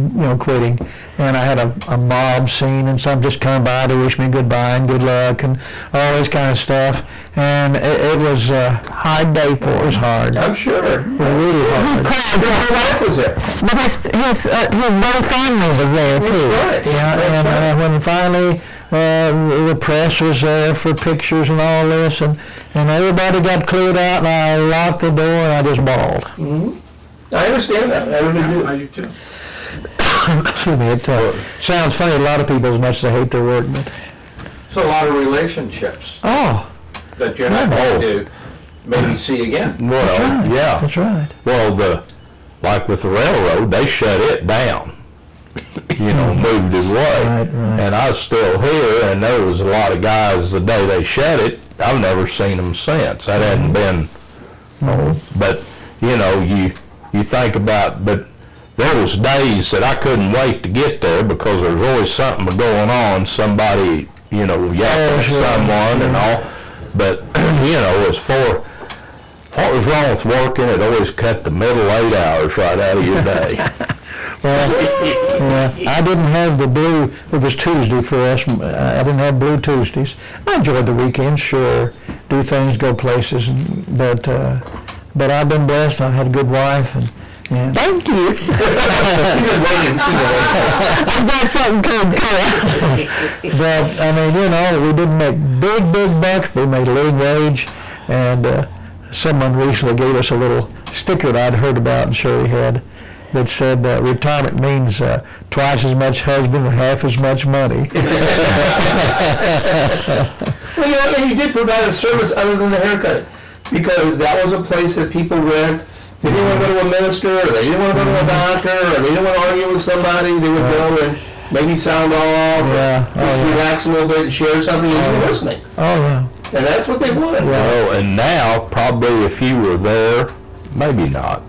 quitting. And I had a mob scene and some just come by to wish me goodbye and good luck and all this kind of stuff. And it was a hard day for us. It was hard. I'm sure. Really hard. My wife was there. But his whole family was there too. That's right. Yeah, and when finally the press was there for pictures and all this, and everybody got cleared out, and I locked the door and I just bawled. I understand that. I really do. I do too. Excuse me, it sounds funny to a lot of people as much as they hate their work, but It's a lot of relationships oh, that you're not going to maybe see again. Well, yeah. that's right. Well, like with the railroad, they shut it down. Moved it away. Right. And I was still here, and there was a lot of guys the day they shut it. I've never seen them since. That hadn't been, but you think about, but there was days that I couldn't wait to get there because there was always something going on. Somebody, yapping at someone and all. But as for what was wrong with working, it always cut the middle 8 hours right out of your day. Well, I didn't have the blue. It was Tuesday for us. I didn't have blue Tuesdays. I enjoyed the weekends, sure, do things, go places, but I've been blessed. I had a good wife, and Thank you. I've got something good coming. but I mean, we didn't make big bucks. We made a living wage, and someone recently gave us a little sticker that I'd heard about and Shirley had that said retirement means twice as much husband and half as much money. Well, and you did provide a service other than the haircut, because that was a place that people went. They didn't want to go to a minister, or they didn't want to go to a doctor, or they didn't want to argue with somebody. They would go and maybe sound off, or just relax a little bit and share something, and you were listening. Oh yeah. And that's what they wanted. Well, and now probably if you were there, maybe not,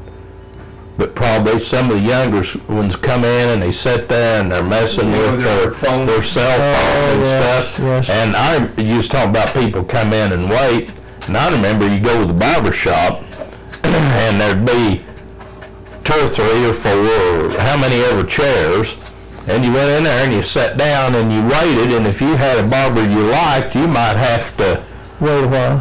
but probably some of the younger ones come in and they sit there and they're messing with their cell phone and stuff. Yes. And I used to talk about people come in and wait, and I remember you go to the barber shop and there'd be 2 or 3 or 4 or how many ever chairs, and you went in there and you sat down and you waited, and if you had a barber you liked, you might have to Wait a while.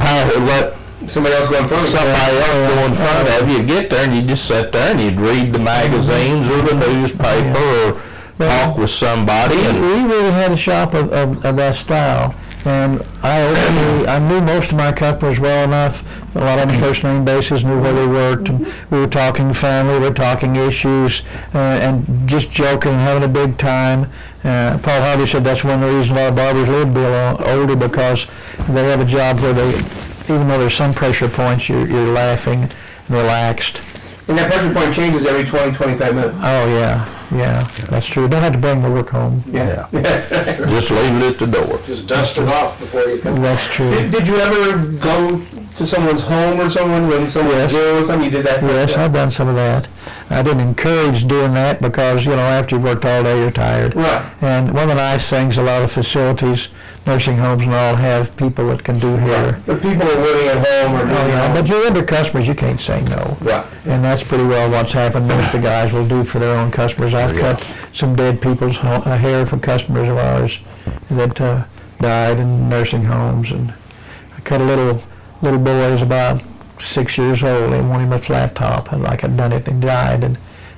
let Somebody else going front of somebody else go in front of you. You'd get there and you'd just sit there and you'd read the magazines or the newspaper or talk with somebody. We And really had a shop of that style, and I knew most of my customers well enough. A lot of them first name basis, knew where they worked, and we were talking family, we were talking issues, and just joking and having a big time. Paul Harvey said that's one of the reasons a lot of barbers live to be a lot older, because they have a job where they, even though there's some pressure points, you're laughing and relaxed. And that pressure point changes every 20, 25 minutes. Oh yeah, that's true. Don't have to bring the work home. Yeah. That's right. just leave it at the door. Just dust it off before you come. That's true. Did you ever go to someone's home or someone when someone was there with them? You did that? Yes, I've done some of that. I didn't encourage doing that because, after you've worked all day, you're tired. Right. And one of the nice things, a lot of facilities, nursing homes and all, have people that can do hair. The people are living at home or doing But your other customers, you can't say no. Right. And that's pretty well what's happened. Most of the guys will do for their own customers. I've cut some dead people's hair for customers of ours that died in nursing homes, and I cut a little boy who's about 6 years old and wanted him a flat top, and like I'd done it and died, and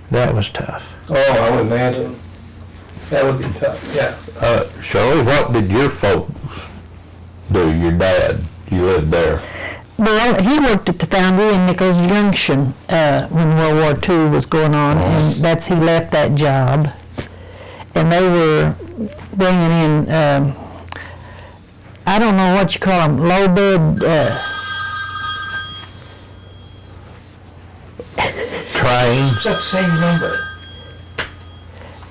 that was tough. Oh, I would imagine. That would be tough, yeah. Shirley, what did your folks do, your dad? You lived there. Well, he worked at the foundry in Nichols Junction when World War II was going on, and he left that job. And they were bringing in, I don't know what you call them, low bed. Trains. It's that same number.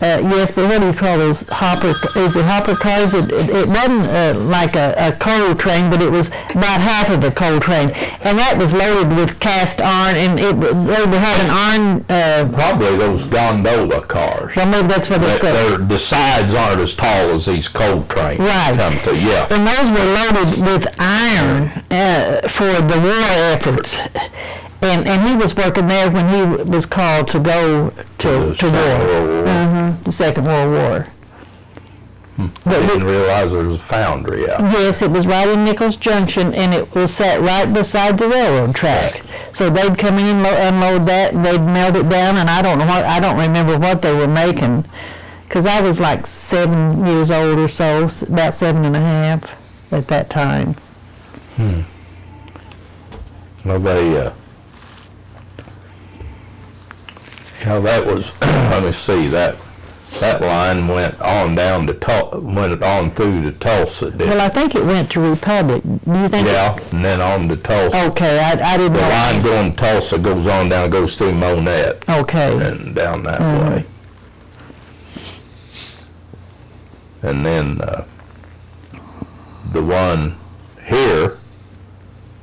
Yes, but what do you call those hopper? Is it hopper cars? It wasn't like a coal train, but it was about half of a coal train, and that was loaded with cast iron, and they had an iron. Probably those gondola cars. Well, maybe that's what it's called. The sides aren't as tall as these coal trains Right. come to. Yeah. And those were loaded with iron for the war efforts. And he was working there when he was called to go to war. The Second World War. I didn't realize there was a foundry out. Yes, it was right in Nichols Junction, and it was set right beside the railroad track. So they'd come in and unload that, and they'd melt it down, and I don't remember what they were making, because I was like 7 years old or so, about 7.5 at that time. Well, that was. Let me see. That line went on down to went on through to Tulsa. Well, I think it went to Republic. Do you think? Yeah, and then on to Tulsa. Okay, I didn't know. The line going to Tulsa goes on down, goes through Monette. Okay. And down that way. And then the one here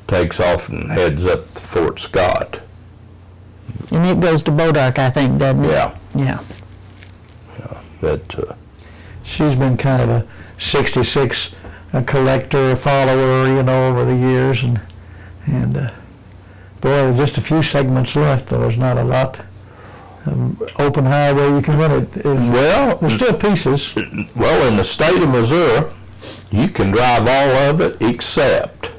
takes off and heads up to Fort Scott. And it goes to Bodark, I think, doesn't it? Yeah. Yeah. She's been kind of a 66 collector, follower, over the years, and boy, there's just a few segments left. There's not a lot. Open highway, you can run it. There's still pieces. Well, in the state of Missouri, you can drive all of it except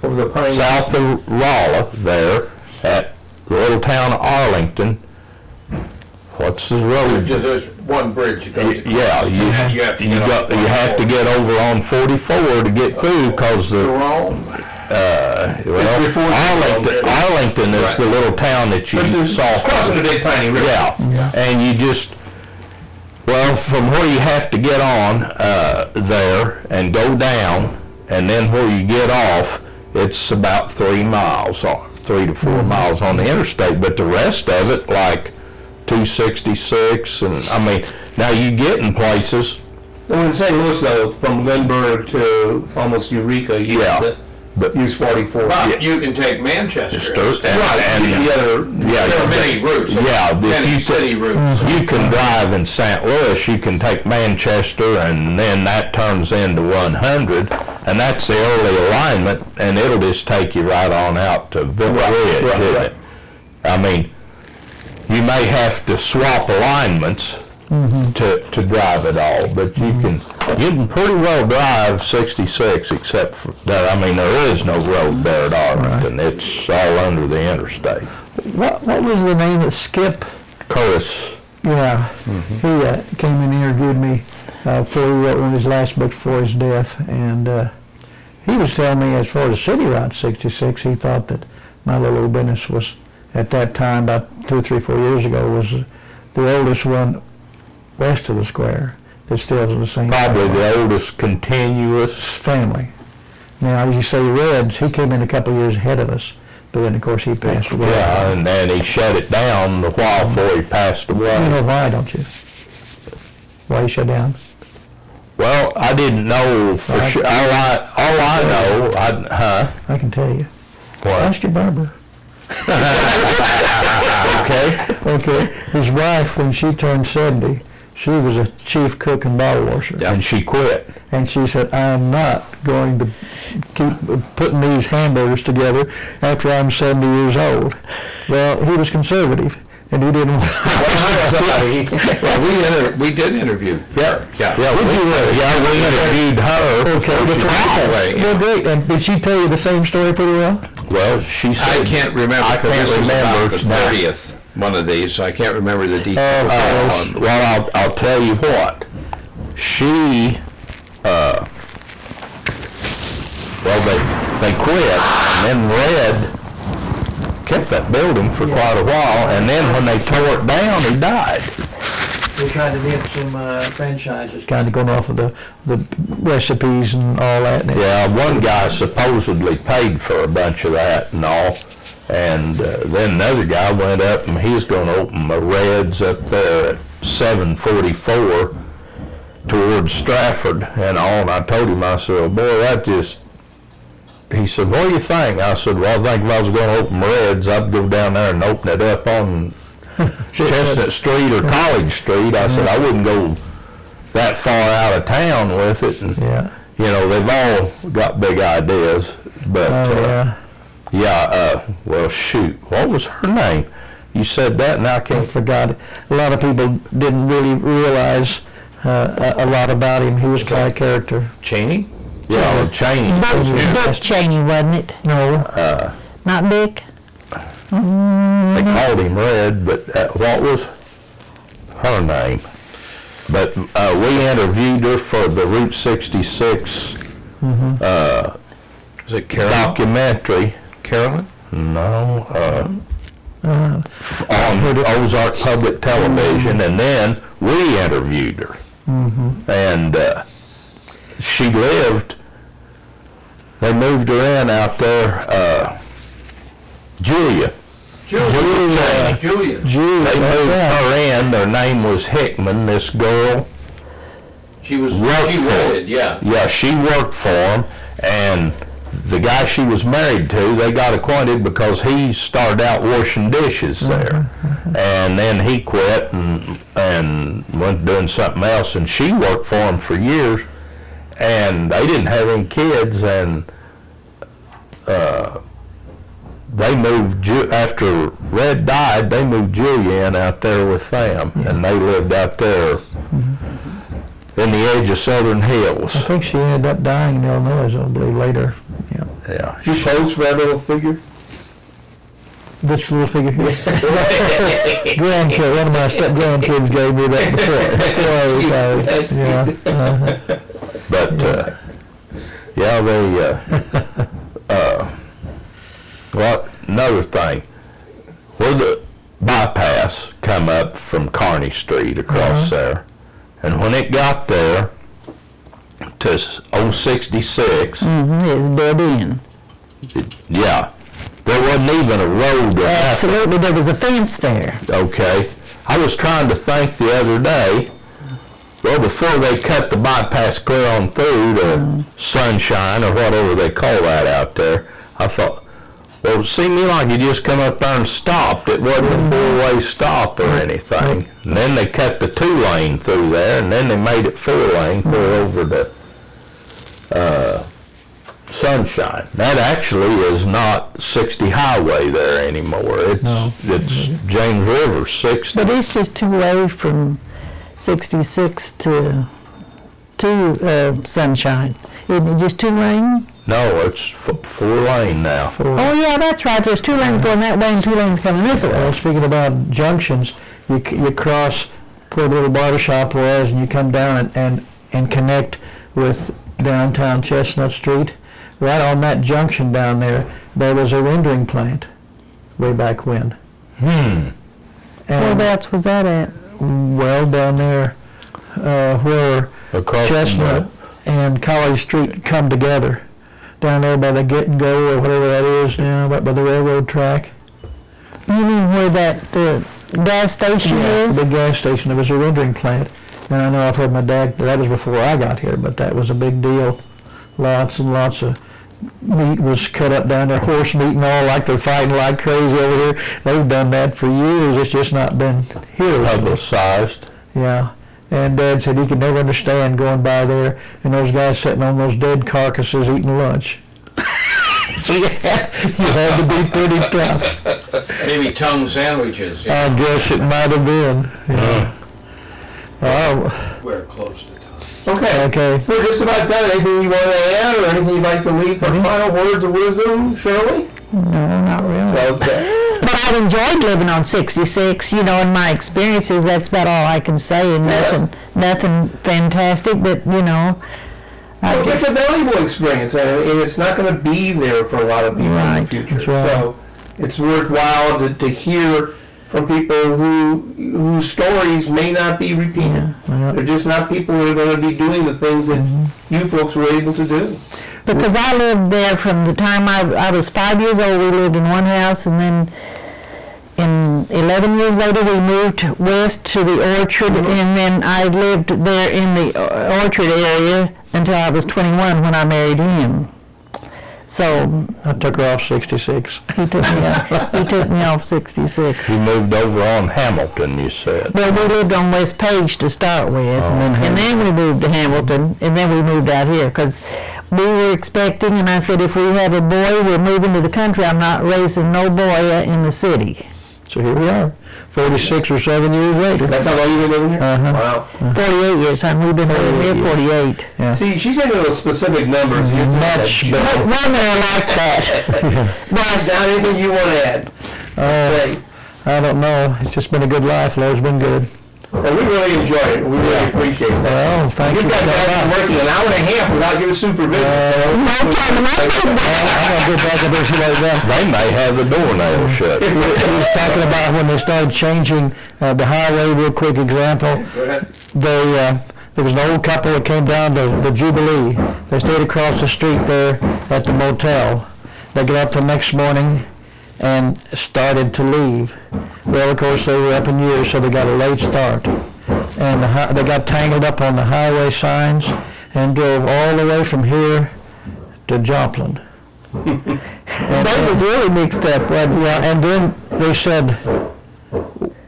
Over the Pine. south of Rolla, there at the little town of Arlington. What's the road? There's one bridge you go to. Yeah, you have to get over on 44 to get through, because Arlington is the little town that you saw. Crossing the Big Piney River. Yeah, and you just, from where you have to get on there and go down, and then where you get off, it's about 3 miles, 3 to 4 miles on the interstate, but the rest of it, like 266, and now you get in places. Well, in St. Louis, though, from Lindbergh to almost Eureka, you use 44. But you can take Manchester. And there are many routes. Many city routes. You can drive in St. Louis, you can take Manchester, and then that turns into 100, and that's the early alignment, and it'll just take you right on out to Villa Ridge. You may have to swap alignments to drive it all, but you can pretty well drive 66, except for that. There is no road there at Arlington. Right. It's all under the interstate. What was the name of Skip? Curtis. Yeah, he came and interviewed me before he wrote one of his last books before his death, and he was telling me, as far as City Route 66, he thought that my little old business was, at that time, about 2, 3, 4 years ago, was the oldest one west of the square. It's still the same. Probably the oldest continuous family. Now, as you say, Reds, he came in a couple of years ahead of us, but then, of course, he passed away. Yeah, and then he shut it down a while before he passed away. You know why, don't you? Why he shut down? Well, I didn't know for sure. All I know, I can tell you. What? Ask your barber. Okay. His wife, when she turned 70, she was a chief cook and bottle washer. Yeah. And she quit. And she said, I'm not going to keep putting these hamburgers together after I'm 70 years old. Well, he was conservative, and he didn't. Well, we did interview. Yeah, Yeah. we interviewed her. Okay, that's right. Well, great. And did she tell you the same story pretty well? Well, she I said. can't remember. I because can't this was remember. about the 30th, one of these. So I can't remember the details. Well, I'll tell you what. She, they quit, and then Red kept that building for quite a while, and then when they tore it down, he died. They tried to get some franchises, kind of going off of the recipes and all that. Yeah, one guy supposedly paid for a bunch of that and all, and then another guy went up and he's going to open a Reds up there at 744 towards Stratford and all, and I told him, I said, boy, that just, he said, what do you think? I said, well, I think if I was going to open Reds, I'd go down there and open it up on Chestnut Street or College Street. I said, I wouldn't go that far out of town with it. And, you know, they've all got big ideas. But, well, shoot, what was her name? You said that and I can't. I forgot. A lot of people didn't really realize a lot about him. He was quite a character. Cheney? Yeah, Cheney. Dick Cheney, wasn't it? No. Not Dick? They called him Red, but what was her name? But we interviewed her for the Route 66 Is it Carolyn? documentary. Carolyn? No, on Ozark Public Television, and then we interviewed her. And she lived, they moved her in out there, Julia. Julia. They moved her in, their name was Hickman, this girl. She was Worked for rented, yeah. Yeah, she worked for him, and the guy she was married to, they got acquainted because he started out washing dishes there. And then he quit and went doing something else, and she worked for him for years, and they didn't have any kids, and they moved, after Red died, they moved Julia in out there with them, and they lived out there in the edge of Southern Hills. I think she ended up dying in Illinois, I believe, later. Yeah. Did you pose for that little figure? This little figure here. Grandkid, one of my step-grandkids gave me that before I retired. That's But, well, another thing, where the bypass come up from Kearney Street across there, and when it got there to 066, It's dead end. yeah, there wasn't even a road or nothing. Absolutely, there was a fence there. Okay, I was trying to think the other day, well, before they cut the bypass clear on through to Sunshine or whatever they call that out there, I thought, well, it seemed to me like you just come up there and stopped. It wasn't a four-way stop or anything. And then they cut the 2-lane through there, and then they made it 4-lane clear over to Sunshine. That actually is not 60 Highway there anymore. It's James River 60. But it's just two-way from 66 to Sunshine. Isn't it just 2 lane? No, it's 4-lane now. Oh yeah, that's right. There's 2 lanes going that way and 2 lanes coming this way. Well, speaking about junctions, you cross where the little barber shop was, and you come down and connect with downtown Chestnut Street. Right on that junction down there was a rendering plant way back when. And, Whereabouts was that at? well, down there where Across Chestnut and College Street come together. Down there by the Get and Go or whatever that is now, right by the railroad track. You mean where the gas station is? The big gas station. There was a rendering plant. And I know I've heard my dad, that was before I got here, but that was a big deal. Lots and lots of meat was cut up down there, horse meat and all, like they're fighting like crazy over here. They've done that for years. It's just not been here lately. Publicized. Yeah. And Dad said he could never understand going by there and those guys sitting on those dead carcasses eating lunch. So you had to be pretty tough. Maybe tongue sandwiches. I guess it might have been. Yeah. Oh, We're close to time. Okay. okay. We're just about done. Anything you want to add or anything you'd like to leave for final words of wisdom, Shirley? No, not really. Okay. But I've enjoyed living on 66, in my experiences, that's about all I can say, and nothing fantastic, but, It's a valuable experience, and it's not going to be there for a lot of people in the future. That's right. So it's worthwhile to hear from people whose stories may not be repeated. Yeah. They're just not people who are going to be doing the things that you folks were able to do. Because I lived there from the time I was 5 years old. We lived in one house, and then 11 years later we moved west to the orchard, and then I lived there in the orchard area until I was 21 when I married him. So I took her off 66. he took me off 66. You moved over on Hamilton, you said. Well, we lived on West Page to start with, and then we moved to Hamilton, and then we moved out here because we were expecting, and I said, if we have a boy, we're moving to the country. I'm not raising no boy in the city. So here we are, 46 or 7 years later. That's how long you've been living here? Uh-huh. Wow. 48 years, and we've been living here 48. Yeah. See, she's into those specific numbers. Much But better. one there like that. Is there anything you want to add? Okay. I don't know. It's just been a good life. Lord's been good. And we really enjoy it. We really appreciate that. Well, thank you. You've got guys working an hour and a half without your supervision. I'm gonna go back and do something like that. They may have the doornail shut. He was talking about when they started changing the highway. Real quick example. Go ahead. There was an old couple that came down to the Jubilee. They stayed across the street there at the motel. They got up the next morning and started to leave. Well, of course, they were up in years, so they got a late start. And they got tangled up on the highway signs and drove all the way from here to Joplin. That was really mixed up, wasn't it? Yeah, and then they said,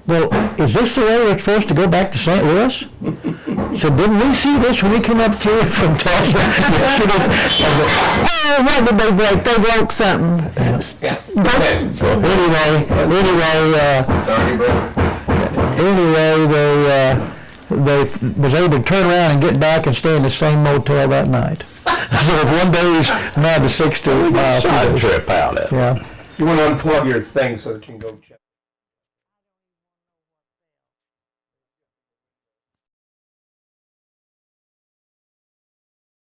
well, is this the way we're supposed to go back to St. Louis? So didn't we see this when we came up through it from Tulsa yesterday? Oh, what did they break? They broke something. Anyway, they was able to turn around and get back and stay in the same motel that night. So if one day he's mad to 60 miles. Side trip out at. Yeah. You want to unplug your thing so that you can go check.